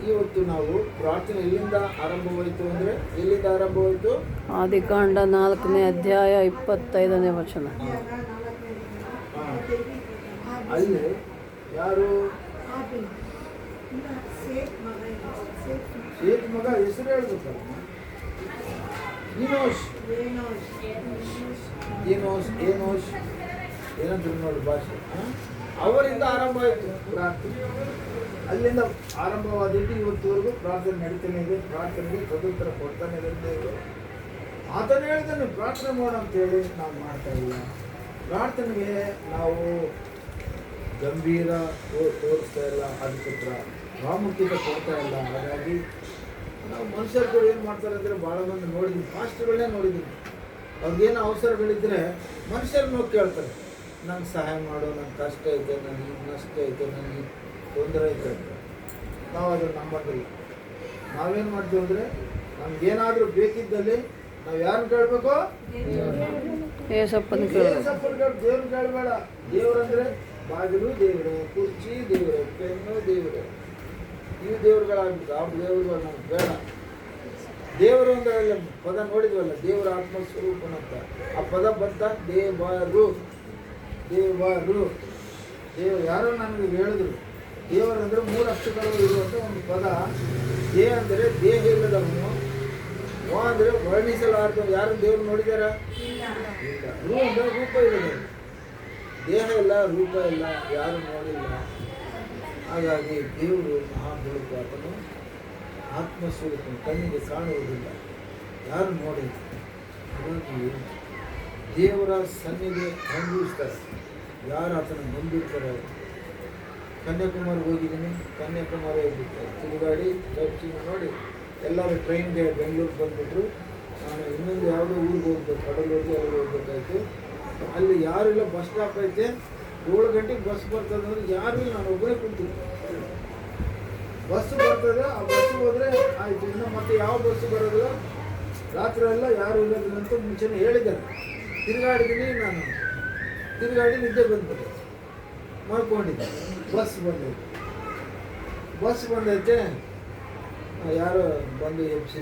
ಇವತ್ತು ನಾವು ಪ್ರಾರ್ಥನೆ ಎಲ್ಲಿಂದ ಆರಂಭವಾಯಿತು ಅಂದರೆ, ಎಲ್ಲಿಂದ ಆರಂಭವಾಯಿತು? ಆದಿಕಾಂಡ 4ನೇ ಅಧ್ಯಾಯ 25ನೇ ವಚನ. ಅಲ್ಲಿ ಯಾರು? ಶೇತ್ ಮಗ ಹೆಸರು ಹೇಳ್ಬೇಕಲ್ಲ, ಏನೋಷ್ ಏನಂತ ನೋಡಿ ಭಾಷೆ. ಅವರಿಂದ ಆರಂಭ ಆಯಿತು ಪ್ರಾರ್ಥನೆ. ಅಲ್ಲಿಂದ ಆರಂಭವಾದಿದ್ದು ಇವತ್ತುವರೆಗೂ ಪ್ರಾರ್ಥನೆ ನಡೀತಾನೆ ಇದೆ. ಪ್ರಾರ್ಥನೆಗೆ ಸದುತ್ತರ ಕೊಡ್ತಾನೆ ಇದೆ ದೇವರು. ಆತನು ಹೇಳಿದನು ಪ್ರಾರ್ಥನೆ ಮಾಡು ಅಂತೇಳಿ ನಾವು ಮಾಡ್ತಾ ಇಲ್ಲ. ಪ್ರಾರ್ಥನೆಗೆ ನಾವು ಗಂಭೀರ ತೋರಿಸ್ತಾ ಇಲ್ಲ, ಅದಕ್ಕೆ ಪ್ರಾಮುಖ್ಯತೆ ಕೊಡ್ತಾ ಇಲ್ಲ. ಹಾಗಾಗಿ ನಾವು ಮನುಷ್ಯರು ಏನು ಮಾಡ್ತಾರೆ ಅಂದರೆ, ಭಾಳ ಮಂದಿ ನೋಡಿದ್ದೀನಿ, ಪಾಸ್ಟರ್ಗಳನ್ನೇ ನೋಡಿದ್ದೀನಿ. ಅವ್ರಿಗೇನು ಅವಸರಗಳಿದ್ದರೆ ಮನುಷ್ಯರು ನೋಡಿ ಕೇಳ್ತಾರೆ, ನಂಗೆ ಸಹಾಯ ಮಾಡು, ನಂಗೆ ಕಷ್ಟ ಐತೆ, ನನಗೆ ನಷ್ಟ ಐತೆ, ನನಗೆ ತೊಂದರೆ ಐತೆ ಅಂತ. ನಾವು ಅದನ್ನು ನಂಬೋದಿಲ್ಲ. ನಾವೇನು ಮಾಡ್ತೀವಿ ಅಂದರೆ, ನಮಗೇನಾದರೂ ಬೇಕಿದ್ದಲ್ಲಿ ನಾವು ಯಾರನ್ನು ಕೇಳಬೇಕು? ಏಸಪ್ಪನ ಕೇಳ. ದೇವ್ರನ್ನ ಕೇಳಬೇಡ. ದೇವರಂದರೆ ಬಾಗಿಲು ದೇವರೇ, ಕುರ್ಚಿ ದೇವರೇ, ಪೆನ್ನು ದೇವರೇ, ಇವು ದೇವರುಗಳಾಗ್ಬಿಟ್ಟು ಆ ದೇವರುಗಳು ನಮ್ಗೆ ಬೇಡ. ದೇವರು ಅಂದ್ರೆ ಪದ ನೋಡಿದ್ವಲ್ಲ, ದೇವರ ಆತ್ಮಸ್ವರೂಪನಂತ. ಆ ಪದ ಬಂತ ದೇವರು. ದೇವರು ಯಾರೋ ನನಗೆ ಹೇಳಿದ್ರು, ದೇವರಂದ್ರೆ 3 ಅಕ್ಷರಗಳು ಇರುವಂಥ ಒಂದು ಪದ. ದೇ ಅಂದರೆ ದೇಹ ಇಲ್ಲದವನು, ವ ಅಂದರೆ ವರ್ಣಿಸಲಾರ್ದ. ಯಾರು ದೇವ್ರು ನೋಡಿದಾರ? ರೂ ಅಂದರೆ ರೂಪ ಇಲ್ಲದವನು. ದೇಹ ಇಲ್ಲ, ರೂಪ ಇಲ್ಲ, ಯಾರು ನೋಡಿಲ್ಲ. ಹಾಗಾಗಿ ದೇವರು ಮಹಾಬೆಳಕು. ಆತನು ಆತ್ಮಸ್ವರೂಪನು, ಕಣ್ಣಿಗೆ ಕಾಣುವುದಿಲ್ಲ, ಯಾರು ನೋಡಿಲ್ಲ. ಹಾಗಾಗಿ ದೇವರ ಸನ್ನಿಧಿ ಅನುಭವಿಸ್ತಾರೆ ಯಾರು ಆತನ ನಂಬಿರ್ತಾರೆ. ಕನ್ಯಾಕುಮಾರಿ ಹೋಗಿದ್ದೀನಿ, ಕನ್ಯಾಕುಮಾರಿ ಹೋಗ್ಬಿಟ್ಟು ತಿರುಗಾಡಿ ಚರ್ಚಿನ ನೋಡಿ ಎಲ್ಲರೂ ಟ್ರೈನ್ಗೆ ಬೆಂಗಳೂರಿಗೆ ಬಂದುಬಿಟ್ರು. ನಾನು ಇನ್ನೊಂದು ಯಾವುದೋ ಊರಿಗೆ ಹೋಗ್ಬೇಕು, ಕಡಲೋಗಿ ಅಲ್ಲಿ ಹೋಗ್ಬೇಕಾಯ್ತು. ಅಲ್ಲಿ ಯಾರಿಲ್ಲ, ಬಸ್ ಸ್ಟಾಪ್ ಐತೆ, 7 ಗಂಟೆಗೆ ಬಸ್ ಬರ್ತದೆ ಅಂದ್ರೆ ಯಾರು ಇಲ್ಲ, ನಾನು ಒಬ್ಬರೇ ಕುಂತಿದ್ದೆ. ಬಸ್ಸು ಬರ್ತದೆ, ಆ ಬಸ್ಸು ಹೋದರೆ ಆಯಿತು. ಇನ್ನು ಮತ್ತೆ ಯಾವ ಬಸ್ಸು ಬರೋದಿಲ್ಲ, ರಾತ್ರಿ ಎಲ್ಲ ಯಾರು ಇರೋದಿಲ್ಲ ಅಂತ ಮುಂಚೆನೇ ಹೇಳಿದ್ದಾರೆ. ತಿರುಗಾಡಿದ್ದೀನಿ ನಾನು, ತಿರುಗಾಡಿ ನಿದ್ದೆ ಬಂದ್ಬಿಟ್ಟೆ, ಮಾಡ್ಕೊಂಡಿದ್ದೆ. ಬಸ್ ಬಂದೈತೆ, ಯಾರೋ ಬಂದು ಎಬ್ಬಿಸಿ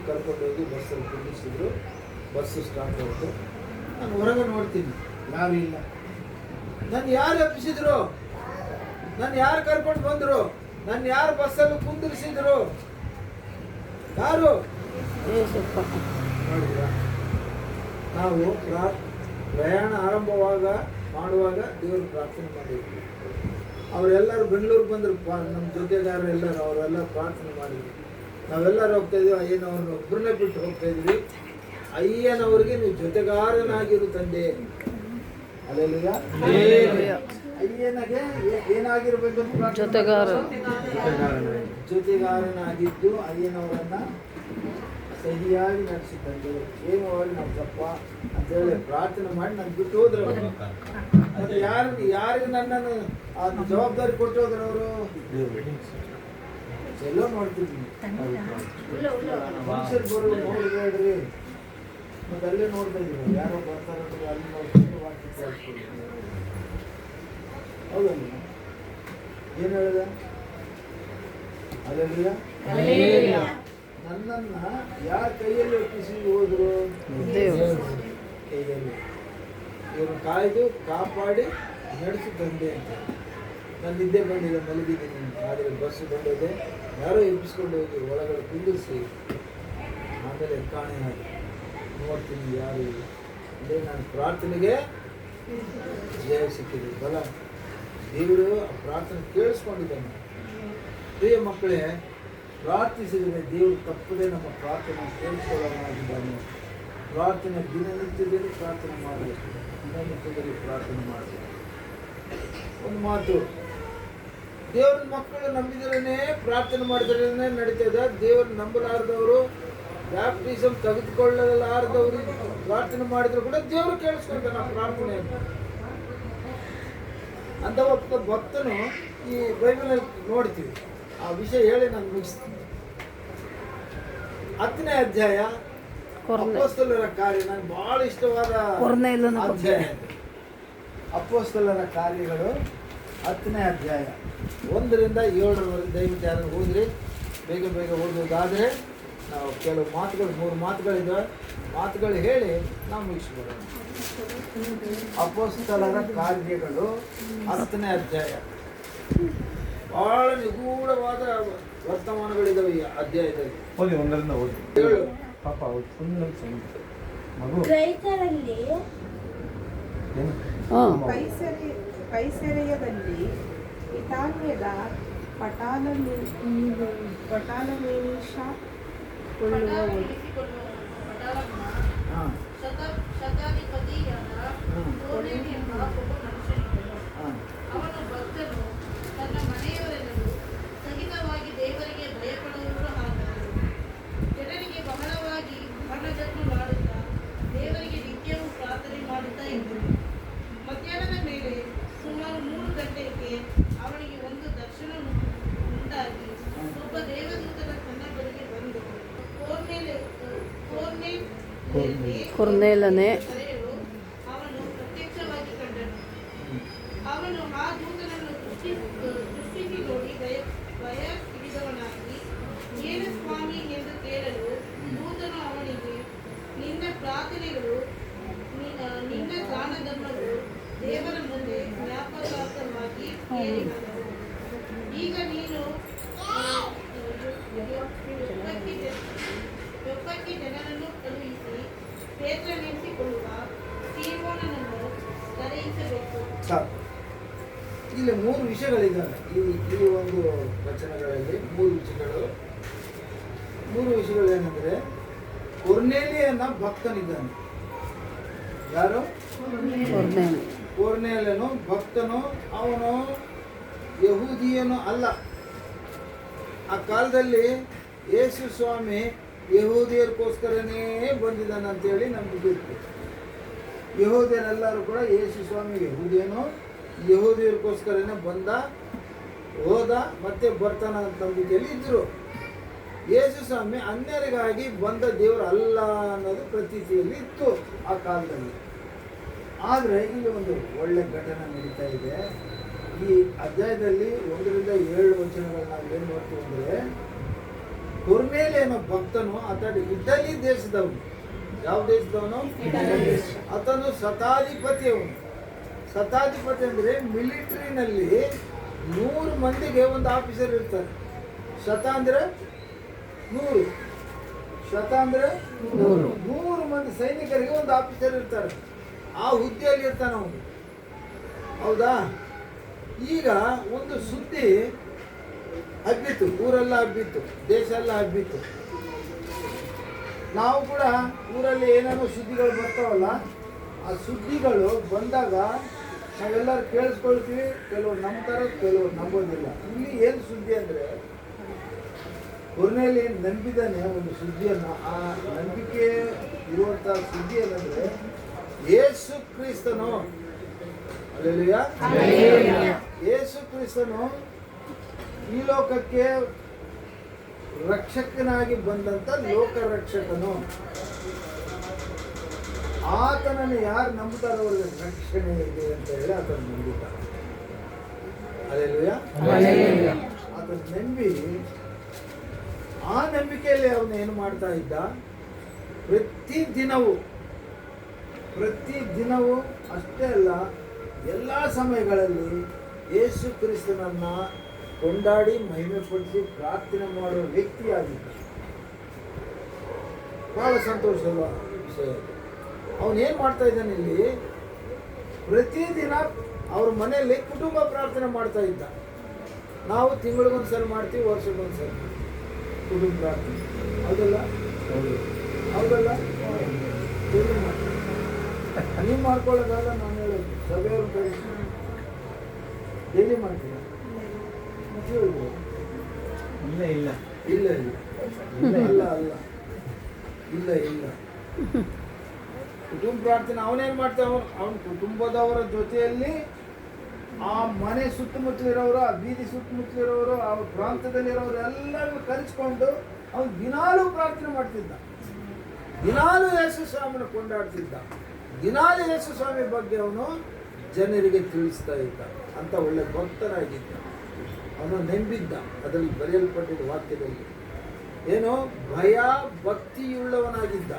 ಕರ್ಕೊಂಡೋಗಿ ಬಸ್ಸಲ್ಲಿ ಕುಂದಿಸಿದ್ರು. ಬಸ್ಸು ಸ್ಟಾರ್ಟ್ ಆಯಿತು. ನಾನು ಹೊರಗೆ ನೋಡ್ತೀನಿ, ಯಾರು ಇಲ್ಲ. ನಾನು ಯಾರು ಎಬ್ಬಿಸಿದ್ರು, ನಾನು ಯಾರು ಕರ್ಕೊಂಡು ಬಂದರು, ನಾನು ಯಾರು ಬಸ್ಸಲ್ಲಿ ಕುಂದಿರಿಸಿದ್ರು, ಯಾರು ಏಸಪ್ಪ. ನೋಡಿದ್ರ? ನಾವು ಪ್ರಯಾಣ ಮಾಡುವಾಗ ದೇವರು ಪ್ರಾರ್ಥನೆ ಮಾಡಿದ್ವಿ. ಅವರೆಲ್ಲರೂ ಬೆಂಗಳೂರು ಬಂದರು, ನಮ್ಮ ಜೊತೆಗಾರರೆಲ್ಲರೂ ಅವರೆಲ್ಲ ಪ್ರಾರ್ಥನೆ ಮಾಡಿದ್ವಿ. ನಾವೆಲ್ಲರೂ ಹೋಗ್ತಾ ಇದ್ವಿ. ಅಯ್ಯನವ್ರನ್ನ ಒಬ್ಬರನ್ನೇ ಬಿಟ್ಟು ಹೋಗ್ತಾ ಇದ್ವಿ. ಅಯ್ಯನವ್ರಿಗೆ ನೀವು ಜೊತೆಗಾರನಾಗಿರು ತಂದೆ. ಅಲ್ಲೆಲ್ಲ ಅಯ್ಯನಿಗೆ ಏನಾಗಿರ್ಬೇಕು ಅಂತ ಜೊತೆಗಾರನಾಗಿದ್ದು ಅಯ್ಯನವರನ್ನ ಸಹಿಯಾಗಿ ನಡೆಸಿದ್ದಂತೆ. ಏನು ಅವ್ರು ನಮ್ಮ ತಪ್ಪ ಅಂತೇಳಿ ಪ್ರಾರ್ಥನೆ ಮಾಡಿ ನಾನು ಬಿಟ್ಟು ಹೋದ್ರು. ಅದು ಯಾರಿಗೆ ನನ್ನನ್ನು ಜವಾಬ್ದಾರಿ ಕೊಟ್ಟು ಹೋದ್ರು ಅವರು? ಎಲ್ಲೋ ನೋಡ್ತಿದ್ವಿ, ಮನುಷ್ಯರು ಬರೋದು ನೋಡ್ಬೇಡ್ರಿ. ಮತ್ತೆ ಅಲ್ಲೇ ನೋಡ್ತಾ ಇದ್ದೀವಿ, ಯಾರೋ ಬರ್ತಾರೆ ಅಲ್ಲಿ ನೋಡ್ಕೊಂಡು ವಾಕ್ಯ ಕೇಳಿಸ್ಕೊಳ್ತೀವಿ. ಹೌದಲ್ಲ? ಏನು ಹೇಳಿದ? ಅಲ್ಲೆಲ್ಲ ನನ್ನನ್ನು ಯಾರ ಕೈಯಲ್ಲಿ ಒಪ್ಪಿಸಿ ಹೋದ್ರು? ಕೈಯಲ್ಲಿ. ಇವರು ಕಾಯ್ದು ಕಾಪಾಡಿ ನಡೆಸಿ ತಂದೆ ಅಂತ. ನಾನು ನಿದ್ದೆ ಬಂದಿಲ್ಲ, ಮಲಗಿದ್ದೀನಿ. ಆದರೆ ಬಸ್ಸು ಬಂದಿದೆ, ಯಾರೋ ಎಬ್ಬಿಸ್ಕೊಂಡು ಹೋಗಿ ಒಳಗಡೆ ಕುಂದಿರಿಸಿ ಆಮೇಲೆ ಕಾಣೆ ಆಗಿ ನೋಡ್ತೀನಿ ಯಾರು ಇಲ್ಲ. ಅಂದರೆ ನನ್ನ ಪ್ರಾರ್ಥನೆಗೆ ಜಯ ಸಿಕ್ಕಿದೆ. ಬಲ ದೇವರು ಆ ಪ್ರಾರ್ಥನೆ ಕೇಳಿಸ್ಕೊಂಡಿದ್ದಾನೆ. ಪ್ರಿಯ ಮಕ್ಕಳೇ, ಪ್ರಾರ್ಥಿಸಿದರೆ ದೇವರು ತಪ್ಪದೆ ನಮ್ಮ ಪ್ರಾರ್ಥನೆ ಕೇಳಿಸ್ಕೊಳ್ಳೋನಾಗಿದ್ದಾನೆ. ಪ್ರಾರ್ಥನೆ ದಿನನಿತ್ಯದಲ್ಲಿ ಪ್ರಾರ್ಥನೆ ಮಾಡಬೇಕು, ದಿನನಿತ್ಯದಲ್ಲಿ ಪ್ರಾರ್ಥನೆ ಮಾಡಬೇಕು. ಒಂದು ಮಾತು, ದೇವ್ರ ಮಕ್ಕಳು ನಂಬಿದ್ರೇ ಪ್ರಾರ್ಥನೆ ಮಾಡಿದ್ರೇ ನಡೀತದ. ದೇವ್ರ ನಂಬಲಾರದವರು, ಬ್ಯಾಪ್ಟಿಸಮ್ ತೆಗೆದುಕೊಳ್ಳಲಾರದವರು ಪ್ರಾರ್ಥನೆ ಮಾಡಿದ್ರು ಕೂಡ ದೇವರು ಕೇಳಿಸ್ಕೊಂತಾನೆ ಆ ಪ್ರಾರ್ಥನೆಯನ್ನು. ಅಂತ ಒಬ್ಬ ಭಕ್ತನು ಈ ಬೈಬಲಲ್ಲಿ ನೋಡ್ತೀವಿ. ಆ ವಿಷಯ ಹೇಳಿ ನಾನು ಮುಗಿಸ್ತೀನಿ. 10ನೇ ಅಧ್ಯಾಯ ಅಪೊಸ್ತಲರ ಕಾರ್ಯ, ನನಗೆ ಬಹಳ ಇಷ್ಟವಾದ ಅಧ್ಯಾಯ. ಅಪೊಸ್ತಲರ ಕಾರ್ಯಗಳು 10ನೇ ಅಧ್ಯಾಯ 1ರಿಂದ 7ರವರೆಗೆ ದಯವಿಟ್ಟು ಯಾರು ಓದ್ರಿ. ಬೇಗ ಬೇಗ ಓದೋದಾದರೆ ನಾವು ಕೆಲವು ಮಾತುಗಳು, 3 ಮಾತುಗಳಿದ್ದಾವೆ, ಮಾತುಗಳು ಹೇಳಿ ನಾವು ಮುಗಿಸ್ಬಿಡೋಣ. ಅಪೊಸ್ತಲರ ಕಾರ್ಯಗಳು 10ನೇ ಅಧ್ಯಾಯ. ಬಹಳ ನಿಗೂಢವಾದ ವರ್ತಮಾನಗಳಿದ್ದಾವೆ ಈ ಅಧ್ಯಾಯದಲ್ಲಿ. ಓದಿ, 1ರಿಂದ ಓದಿ. 7 ಪಾಪ ಮಗು ಕ್ರೈಸ್ತರಲ್ಲಿ ಕೈಸೆರೆಯದಲ್ಲಿ ಇಟಾಲಿಯದ ಪಟಾಲಮೇನಿಷ ಹಾಂ ಶತಾಧಿಪತಿಯಾದ ಕೋರ್ನೇಲಿಯನೆಂಬ ಒಬ್ಬ ಮನುಷ್ಯನಿದ್ದನು. ಹಾಂ ಅವನು ಭಕ್ತನು, ತನ್ನ ಮನೆಯವರೆಲ್ಲರೂ ಸಹಿತವಾಗಿ ದೇವರಿಗೆ ಭಯಪಡುವವರು ಆಗಿದ್ದರು. ಜನರಿಗೆ ಬಹಳವಾಗಿ ಹಣಜನ್ನು ಮಾಡುತ್ತಾ ದೇವರಿಗೆ ನಿತ್ಯವೂ ಪ್ರಾರ್ಥನೆ ಮಾಡುತ್ತಾ ಇದ್ದರು. ಮಧ್ಯಾಹ್ನದ ಮೇಲೆ ಸುಮಾರು 3 ಗಂಟೆಗೆ ಅವನಿಗೆ ಒಂದು ದರ್ಶನ ಉಂಟಾಗಿ ಒಬ್ಬ ದೇವದೂತನ ತನ್ನ ಬಳಿಗೆ ಬಂದು ಕೊರ್ನೇಲನೇ ಕರೆಯಲು ಅವನು ಪ್ರತ್ಯಕ್ಷವಾಗಿ ಕಂಡನು. ಅವನು ಆ ದೂತನನ್ನು ದೃಷ್ಟಿಸಿ ನೋಡಿ ಭಯ ಹಿಡಿದವನಾಗಿ, ಏನು ಸ್ವಾಮಿ ಎಂದು ಕೇಳಲು ದೂತನು ಅವನಿಗೆ, ನಿನ್ನ ಪ್ರಾರ್ಥನೆಗಳು ನಿನ್ನ ದಾನಧರ್ಮಗಳು ದೇವರ ಮುಂದೆ ಜ್ಞಾಪಕಾರ್ಥವಾಗಿ ಕೇಳಿದವು. ಈಗ ನೀನು ಯೊಪ್ಪಕ್ಕೆ ಜನರನ್ನು ಕಳುಹಿಸಿ ಪೇತ್ರನೆನಿಸಿಕೊಳ್ಳುವ ಸೀಮೋನನನ್ನು ಕರೆಯಿಸಬೇಕು. ಇಲ್ಲಿ 3 ವಿಷಯಗಳಿದ್ದಾವೆ. ಈ ಒಂದು ವಚನಗಳಲ್ಲಿ 3 ವಿಷಯಗಳು. 3 ವಿಷಯಗಳೇನೆಂದರೆ, ಕೊರ್ನೇಲಿಯನ ಭಕ್ತನಿದ್ದಾನೆ. ಯಾರು? ಕೊರ್ನೇಲಿಯನು ಭಕ್ತನು. ಅವನು ಯಹೂದಿಯನು ಅಲ್ಲ. ಆ ಕಾಲದಲ್ಲಿ ಯೇಸು ಸ್ವಾಮಿ ಯಹೂದಿಯರಿಗೋಸ್ಕರನೇ ಬಂದಿದ್ದಾನೆ ಅಂತೇಳಿ ನಮ್ಗೆ ಗೊತ್ತು. ಯಹೂದಿಯರೆಲ್ಲರೂ ಕೂಡ ಯೇಸು ಸ್ವಾಮಿ ಯಹೂದಿಯನು, ಯಹೂದಿಯರಿಗೋಸ್ಕರನೇ ಬಂದ. ಹೋದ ಮತ್ತೆ ಬರ್ತಾನ ಅಂತ ನಂಬಿಕೆಯಲ್ಲಿ ಇದ್ರು. ಯೇಸು ಸ್ವಾಮಿ ಅನ್ಯರಿಗಾಗಿ ಬಂದ ದೇವರು ಅಲ್ಲ ಅನ್ನೋದು ಪ್ರತೀತಿಯಲ್ಲಿ ಇತ್ತು ಆ ಕಾಲದಲ್ಲಿ. ಆದರೆ ಇಲ್ಲಿ ಒಂದು ಒಳ್ಳೆ ಘಟನೆ ನಡೀತಾ ಇದೆ. ಈ ಅಧ್ಯಾಯದಲ್ಲಿ 1-7 ವಚನಗಳು ನಾವು ಏನು ನೋಡ್ತೀವಿ ಅಂದರೆ, ಕೊರ್ನೇಲಿಯ ಅನ್ನೋ ಭಕ್ತನು ಆತ ಇಟಲಿ ದೇಶದವನು. ಯಾವ ದೇಶದವನು? ಆತನು ಶತಾಧಿಪತಿ. ಅವನು ಶತಾಧಿಪತಿ ಅಂದರೆ ಮಿಲಿಟರಿನಲ್ಲಿ 100 ಮಂದಿಗೆ ಒಂದು ಆಫೀಸರ್ ಇರ್ತಾರೆ. ಶತ ಅಂದರೆ 100, ಶತ ಅಂದರೆ 100 ಮಂದಿ ಸೈನಿಕರಿಗೆ ಒಂದು ಆಫೀಸರ್ ಇರ್ತಾರೆ. ಆ ಹುದ್ದೆಯಲ್ಲಿ ಇರ್ತಾನೆ ಅವನು. ಹೌದಾ? ಈಗ ಒಂದು ಸುದ್ದಿ ಹಬ್ಬಿತ್ತು, ಊರೆಲ್ಲ ಹಬ್ಬಿತ್ತು, ದೇಶ ಎಲ್ಲ ಹಬ್ಬಿತ್ತು. ನಾವು ಕೂಡ ಊರಲ್ಲಿ ಏನೇನೋ ಸುದ್ದಿಗಳು ಬರ್ತಾವಲ್ಲ, ಆ ಸುದ್ದಿಗಳು ಬಂದಾಗ ನಾವೆಲ್ಲರೂ ಕೇಳಿಸ್ಕೊಳ್ತೀವಿ. ಕೆಲವರು ನಂಬ್ತಾರೆ, ಕೆಲವರು ನಂಬೋದಿಲ್ಲ. ಇಲ್ಲಿ ಏನು ಸುದ್ದಿ ಅಂದರೆ, ಕೊರ್ನೇಲಿ ನಂಬಿದ್ದಾನೆ ಒಂದು ಸುದ್ದಿಯನ್ನು. ಆ ನಂಬಿಕೆ ಇರುವಂಥ ಸುದ್ದಿ ಏನಂದರೆ, ಯೇಸು ಕ್ರಿಸ್ತನು, ಅಲ್ಲೆಲೂಯಾ, ಯೇಸು ಕ್ರಿಸ್ತನು ಈ ಲೋಕಕ್ಕೆ ರಕ್ಷಕನಾಗಿ ಬಂದಂಥ ಲೋಕ ರಕ್ಷಕನು. ಆತನನ್ನು ಯಾರು ನಂಬುತ್ತಾರೋ ಅವರಿಗೆ ರಕ್ಷಣೆ ಇದೆ ಅಂತ ಹೇಳಿ ಆತನು ನಂಬಿದ್ದಾರೆ. ಅಲ್ಲೆಲೂಯಾ. ಆತನ ನಂಬಿ ಆ ನಂಬಿಕೆಯಲ್ಲಿ ಅವನು ಏನು ಮಾಡ್ತಾ ಇದ್ದ, ಪ್ರತಿ ದಿನವೂ ಅಷ್ಟೇ ಅಲ್ಲ, ಎಲ್ಲ ಸಮಯಗಳಲ್ಲಿ ಯೇಸು ಕ್ರಿಸ್ತನನ್ನು ಕೊಂಡಾಡಿ ಮಹಿಮೆಪಡಿಸಿ ಪ್ರಾರ್ಥನೆ ಮಾಡುವ ವ್ಯಕ್ತಿಯಾಗಿದ್ದ. ಬಹಳ ಸಂತೋಷದ ವಿಷಯ. ಅವನೇನು ಮಾಡ್ತಾ ಇದ್ದಾನೆ ಇಲ್ಲಿ, ಪ್ರತಿದಿನ ಅವ್ರ ಮನೆಯಲ್ಲಿ ಕುಟುಂಬ ಪ್ರಾರ್ಥನೆ ಮಾಡ್ತಾ ಇದ್ದ. ನಾವು ತಿಂಗಳಿಗೊಂದ್ಸರಿ ಮಾಡ್ತೀವಿ, ವರ್ಷಕ್ಕೊಂದ್ಸರಿ ಕುಟುಂಬ ಪ್ರಾರ್ಥನೆ. ಹೌದಲ್ಲ? ಹೌದಲ್ಲ? ನೀವು ಮಾಡ್ಕೊಳ್ಳೋದಲ್ಲ, ನಾನು ಹೇಳೋದು. ಸಭೆಯವ್ರು ಕಳಿಸಿ ಡೈಲಿ ಮಾಡ್ತೀರ? ಇಲ್ಲ ಇಲ್ಲ ಇಲ್ಲ ಇಲ್ಲ ಅಲ್ಲ ಅಲ್ಲ ಇಲ್ಲ ಇಲ್ಲ. ಕುಟುಂಬ ಪ್ರಾರ್ಥನೆ ಅವನೇನು ಮಾಡ್ತಾವ, ಅವನ ಕುಟುಂಬದವರ ಜೊತೆಯಲ್ಲಿ ಆ ಮನೆ ಸುತ್ತಮುತ್ತಲಿರೋರು, ಆ ಬೀದಿ ಸುತ್ತಮುತ್ತಲಿರೋರು, ಆ ಪ್ರಾಂತದಲ್ಲಿರೋರು ಎಲ್ಲರಿಗೂ ಕರೆಸ್ಕೊಂಡು ಅವನು ದಿನಾಲೂ ಪ್ರಾರ್ಥನೆ ಮಾಡ್ತಿದ್ದ. ದಿನಾಲೂ ಯೇಸು ಸ್ವಾಮಿನ ಕೊಂಡಾಡ್ತಿದ್ದ. ದಿನಾಲೂ ಯೇಸು ಸ್ವಾಮಿ ಬಗ್ಗೆ ಅವನು ಜನರಿಗೆ ತಿಳಿಸ್ತಾ ಇದ್ದ. ಅಂತ ಒಳ್ಳೆ ಭಕ್ತನಾಗಿದ್ದ. ಅವನು ನಂಬಿದ್ದ. ಅದರಲ್ಲಿ ಬರೆಯಲ್ಪಟ್ಟಿದ್ದ ವಾಕ್ಯದಲ್ಲಿ ಏನೋ ಭಯ ಭಕ್ತಿಯುಳ್ಳವನಾಗಿದ್ದ.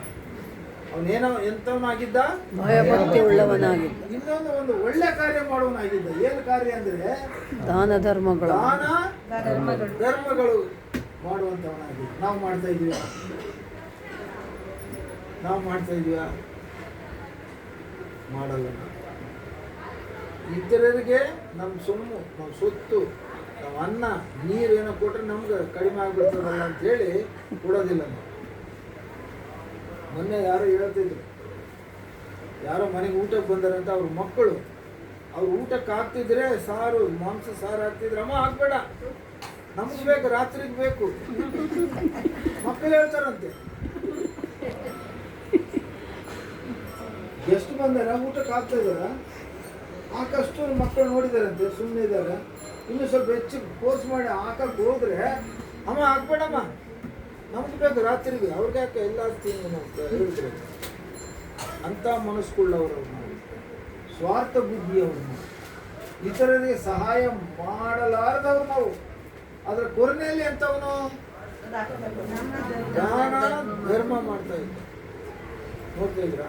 ಅವನೇನೋ ಎಂಥವನಾಗಿದ್ದ? ಭಯ ಭಕ್ತಿ ಉಳ್ಳವನಾಗಿದ್ದ. ಇನ್ನೊಂದು ಒಂದು ಒಳ್ಳೆ ಕಾರ್ಯ ಮಾಡುವನಾಗಿದ್ದ. ಏನು ಕಾರ್ಯ ಅಂದರೆ ದಾನ ಧರ್ಮಗಳು ಮಾಡುವಂಥವನಾಗಿದ್ದ. ನಾವು ಮಾಡ್ತಾ ಇದೀವ? ಮಾಡಲ್ಲ. ಇತರರಿಗೆ ನಮ್ಮ ಸೊಮ್ಮು, ನಮ್ಮ ಸೊತ್ತು, ನಾವು ಅನ್ನ ನೀರು ಏನೋ ಕೊಟ್ಟರೆ ನಮ್ಗೆ ಕಡಿಮೆ ಆಗ್ಬಿಡ್ತದಲ್ಲ ಅಂಥೇಳಿ ಕೊಡೋದಿಲ್ಲ ನಾವು. ಮೊನ್ನೆ ಯಾರೋ ಹೇಳ್ತಿದ್ರು, ಯಾರೋ ಮನೆಗೆ ಊಟಕ್ಕೆ ಬಂದಾರಂತ ಅವ್ರ ಮಕ್ಕಳು, ಅವ್ರು ಊಟಕ್ಕೆ ಹಾಕ್ತಿದ್ರೆ ಸಾರು, ಮಾಂಸ ಸಾರು ಹಾಕ್ತಿದ್ರೆ, ಅಮ್ಮ ಹಾಕ್ಬೇಡ, ನಮ್ಗೆ ಬೇಕು, ರಾತ್ರಿಗೆ ಬೇಕು. ಮಕ್ಕಳು ಹೇಳ್ತಾರಂತೆ. ಎಷ್ಟು ಬಂದಾರ ಊಟಕ್ಕೆ ಹಾಕ್ತಾ ಇದಾರ, ಹಾಕಷ್ಟು ಮಕ್ಕಳು ನೋಡಿದಾರಂತೆ, ಸುಮ್ಮನೆ ಇದ್ದಾರೆ. ಇನ್ನೂ ಸ್ವಲ್ಪ ಹೆಚ್ಚು ಫೋರ್ಸ್ ಮಾಡಿ ಹಾಕಕ್ಕೆ ಹೋದ್ರೆ, ಅಮ್ಮ ಹಾಕ್ಬೇಡಮ್ಮ, ನಮ್ಗೆ ಬೇಕು ರಾತ್ರಿಗೆ, ಅವ್ರಿಗೆ ಯಾಕೆ ಎಲ್ಲ ತಿಂದು ಅಂತ ಹೇಳಿದ್ರು. ಅಂಥ ಮನಸ್ಸುಳ್ಳವರು ನಾವು, ಸ್ವಾರ್ಥ ಬುದ್ಧಿಯವರು ನಾವು, ಇತರರಿಗೆ ಸಹಾಯ ಮಾಡಲಾರದವ್ರು ನಾವು. ಅದರ ಕೊರನೆಯಲ್ಲಿ ಅಂತವನು ದಾನ ಧರ್ಮ ಮಾಡ್ತಾ ಇದ್ದ. ನೋಡ್ತಾ ಇದ್ರ?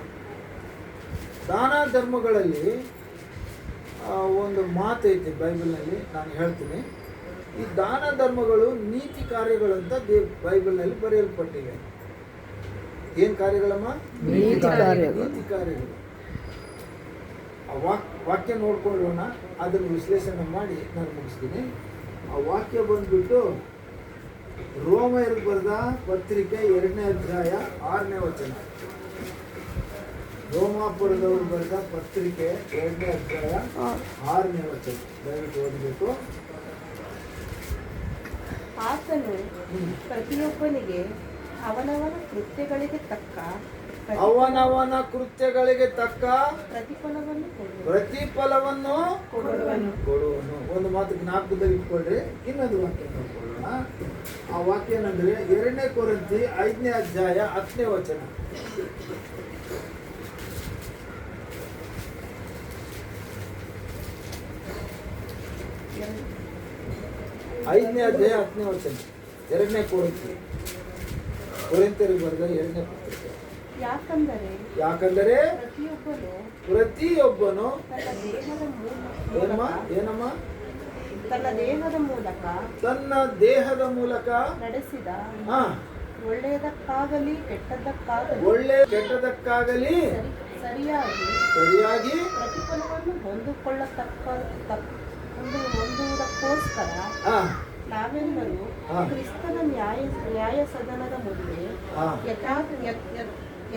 ದಾನ ಧರ್ಮಗಳಲ್ಲಿ ಒಂದು ಮಾತೈತೆ ಬೈಬಲ್ನಲ್ಲಿ, ನಾನು ಹೇಳ್ತೀನಿ. ಈ ದಾನ ಧರ್ಮಗಳು ನೀತಿ ಕಾರ್ಯಗಳಂತ ಬೈಬಲ್ನಲ್ಲಿ ಬರೆಯಲ್ಪಟ್ಟಿವೆ. ಏನು ಕಾರ್ಯಗಳಮ್ಮ? ನೀತಿ ಕಾರ್ಯಗಳು. ನೀತಿ ಕಾರ್ಯಗಳು. ಆ ವಾಕ್ಯ ನೋಡ್ಕೊಳ್ಳೋಣ, ಅದನ್ನು ವಿಶ್ಲೇಷಣೆ ಮಾಡಿ ನಾನು ಮುಗಿಸ್ತೀನಿ. ಆ ವಾಕ್ಯ ಬಂದ್ಬಿಟ್ಟು ರೋಮಯರಿಗೆ ಬರೆದ ಪತ್ರಿಕೆ 2ನೇ ಅಧ್ಯಾಯ 6ನೇ ವಚನ. ರೋಮಾಪುರದವರು ಬರೆದ ಪತ್ರಿಕೆ 2ನೇ ಅಧ್ಯಾಯ 6ನೇ ವಚನ. ದಯವಿಟ್ಟು ಓದಬೇಕು. ಆತನು ಪ್ರತಿಯೊಬ್ಬನಿಗೆ ಅವನವನ ಕೃತ್ಯಗಳಿಗೆ ತಕ್ಕ ಅವನವನ ಕೃತ್ಯಗಳಿಗೆ ತಕ್ಕ ಪ್ರತಿಫಲವನ್ನು ಪ್ರತಿಫಲವನ್ನು ಕೊಡುವನು. ಕೊಡುವನು. ಒಂದು ಮಾತು ಜ್ಞಾಪಕದಲ್ಲಿ ಇಟ್ಕೊಳ್ರಿ. ಇನ್ನೊಂದು ವಾಕ್ಯ ನೋಡ್ಕೊಳ್ಳೋಣ. ಆ ವಾಕ್ಯ ಏನಂದ್ರೆ 2 ಕೊರಿಂಥಿ 5ನೇ ಅಧ್ಯಾಯ 10ನೇ ವಚನ. 5ನೇ ಅಧ್ಯಾಯ 10ನೇ ವಚನ. 2ನೇ ಕೊರಿಂಥಿಯರಿಗೆ ಬರೆದ 2ನೇ ಪತ್ರಿಕೆ. ಯಾಕಂದರೆ ಪ್ರತಿಯೊಬ್ಬನು ಏನಮ್ಮ ತನ್ನ ದೇಹದ ಮೂಲಕ ನಡೆಸಿದ ಹಾ ಒಳ್ಳೆಯದಕ್ಕಾಗಲಿ ಕೆಟ್ಟದಕ್ಕಾಗಲಿ ಸರಿಯಾಗಿ ಪ್ರತಿಫಲವನ್ನು ಹೊಂದುವುದಕ್ಕೋಸ್ಕರ ಹಾ ನಾವೆಲ್ಲರೂ ಹಾ. ಕ್ರಿಸ್ತನ ನ್ಯಾಯ ಸದನದ ಮುಂದೆ ಹಾ.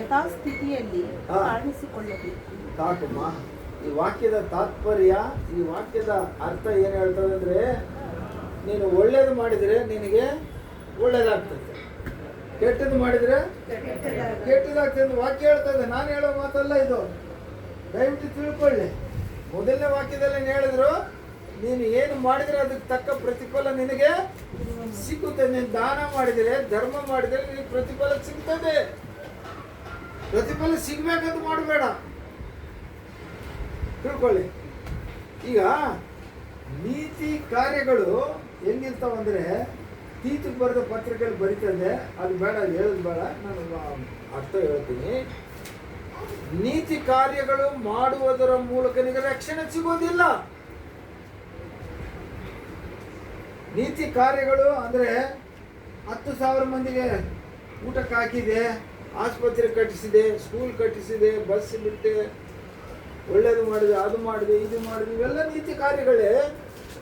ಯಥಾಸ್ಥಿತಿಯಲ್ಲಿ ಹಾ. ಕಾಣಿಸಿಕೊಳ್ಳಬೇಕು. ಸಾಕಮ್ಮ. ಈ ವಾಕ್ಯದ ತಾತ್ಪರ್ಯ, ಈ ವಾಕ್ಯದ ಅರ್ಥ ಏನು ಹೇಳ್ತದೆ ಅಂದ್ರೆ, ನೀನು ಒಳ್ಳೇದು ಮಾಡಿದ್ರೆ ನಿನಗೆ ಒಳ್ಳೇದಾಗ್ತದೆ, ಕೆಟ್ಟದ್ದು ಮಾಡಿದ್ರೆ ಕೆಟ್ಟದಾಗ್ತದೆ ಅಂತ ವಾಕ್ಯ ಹೇಳ್ತದೆ. ನಾನು ಹೇಳೋ ಮಾತಲ್ಲ ಇದು, ದಯವಿಟ್ಟು ತಿಳ್ಕೊಳ್ಳಿ. ಮೊದಲನೇ ವಾಕ್ಯದಲ್ಲಿ ಹೇಳಿದ್ರು, ನೀನು ಏನು ಮಾಡಿದ್ರೆ ಅದಕ್ಕೆ ತಕ್ಕ ಪ್ರತಿಫಲ ನಿನಗೆ ಸಿಗುತ್ತೆ. ನೀನು ದಾನ ಮಾಡಿದರೆ, ಧರ್ಮ ಮಾಡಿದರೆ ನಿನಗೆ ಪ್ರತಿಫಲ ಸಿಗ್ತದೆ. ಪ್ರತಿಫಲ ಸಿಗ್ಬೇಕಂತ ಮಾಡಬೇಡ, ತಿಳ್ಕೊಳ್ಳಿ. ಈಗ ನೀತಿ ಕಾರ್ಯಗಳು ಹೆಂಗಿರ್ತಾವಂದ್ರೆ, ತೀತಕ್ಕೆ ಬರೆದ ಪತ್ರಿಕೆಯಲ್ಲಿ ಬರೀತದೆ, ಅದು ಬೇಡ, ಹೇಳೋದು ಬೇಡ, ನಾನು ಅರ್ಥ ಹೇಳ್ತೀನಿ. ನೀತಿ ಕಾರ್ಯಗಳು ಮಾಡುವುದರ ಮೂಲಕ ನಿಮಗೆ ರಕ್ಷಣೆ ಸಿಗೋದಿಲ್ಲ. ನೀತಿ ಕಾರ್ಯಗಳು ಅಂದ್ರೆ 10,000 ಮಂದಿಗೆ ಊಟಕ್ಕೆ ಹಾಕಿದೆ, ಆಸ್ಪತ್ರೆ ಕಟ್ಟಿಸಿದೆ, ಸ್ಕೂಲ್ ಕಟ್ಟಿಸಿದೆ, ಬಸ್ ಬಿಟ್ಟೆ, ಒಳ್ಳೇದು ಮಾಡಿದೆ, ಅದು ಮಾಡಿದೆ, ಇದು ಮಾಡಿದೆ, ಇವೆಲ್ಲ ನೀತಿ ಕಾರ್ಯಗಳೇ.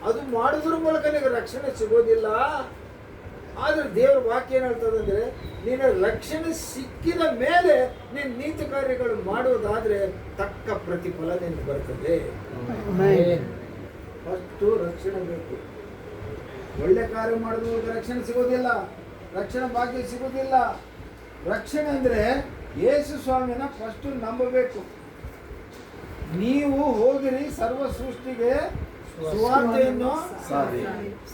ಅದು ಮಾಡೋದ್ರ ಮೂಲಕ ನಿಮಗೆ ರಕ್ಷಣೆ ಸಿಗೋದಿಲ್ಲ. ಆದ್ರೆ ದೇವ್ರ ವಾಕ್ಯ ಏನ್ ಹೇಳ್ತದಂದ್ರೆ, ನೀನು ರಕ್ಷಣೆ ಸಿಕ್ಕಿದ ಮೇಲೆ ನೀನು ನೀತಿ ಕಾರ್ಯಗಳು ಮಾಡುವುದಾದ್ರೆ ತಕ್ಕ ಪ್ರತಿಫಲ ನಿನಗೆ ಬರ್ತದೆ. ಫಸ್ಟು ರಕ್ಷಣೆ ಬೇಕು. ಒಳ್ಳೆ ಕಾರ್ಯ ಮಾಡೋದ್ರ ರಕ್ಷಣೆ ಸಿಗೋದಿಲ್ಲ, ರಕ್ಷಣೆ ಭಾಗ್ಯ ಸಿಗೋದಿಲ್ಲ. ರಕ್ಷಣೆ ಅಂದ್ರೆ ಯೇಸು ಸ್ವಾಮಿನ ಫಸ್ಟ್ ನಂಬಬೇಕು. ನೀವು ಹೋಗಿರಿ, ಸರ್ವ ಸೃಷ್ಟಿಗೆ ಸುವಾರ್ತೆಯನ್ನು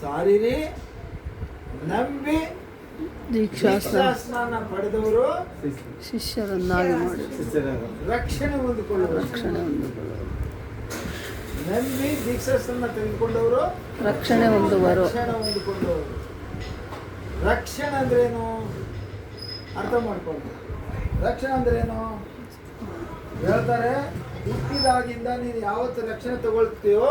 ಸಾರಿರಿ, ನಂಬಿ ದೀಕ್ಷಾಸ್ನಾನ ಪಡೆದವರು ಶಿಷ್ಯರನ್ನಾಗಿ ಮಾಡಿ ರಕ್ಷಣೆ ಹೊಂದಿಕೊಳ್ಳುವರು. ನಂಬಿ ದೀಕ್ಷಾಸ್ನಾನ ತೆಗೆದುಕೊಂಡವರು ರಕ್ಷಣೆ ಹೊಂದುವರು. ರಕ್ಷಣೆ ಅಂದ್ರೇನು ಅರ್ಥ ಮಾಡ್ಕೊಂಡು. ರಕ್ಷಣೆ ಅಂದ್ರೇನು ಹೇಳ್ತಾರೆ, ಹುಟ್ಟಿದಾಗಿಂದ ನೀನು ಯಾವತ್ತು ರಕ್ಷಣೆ ತಗೊಳ್ತೀಯೋ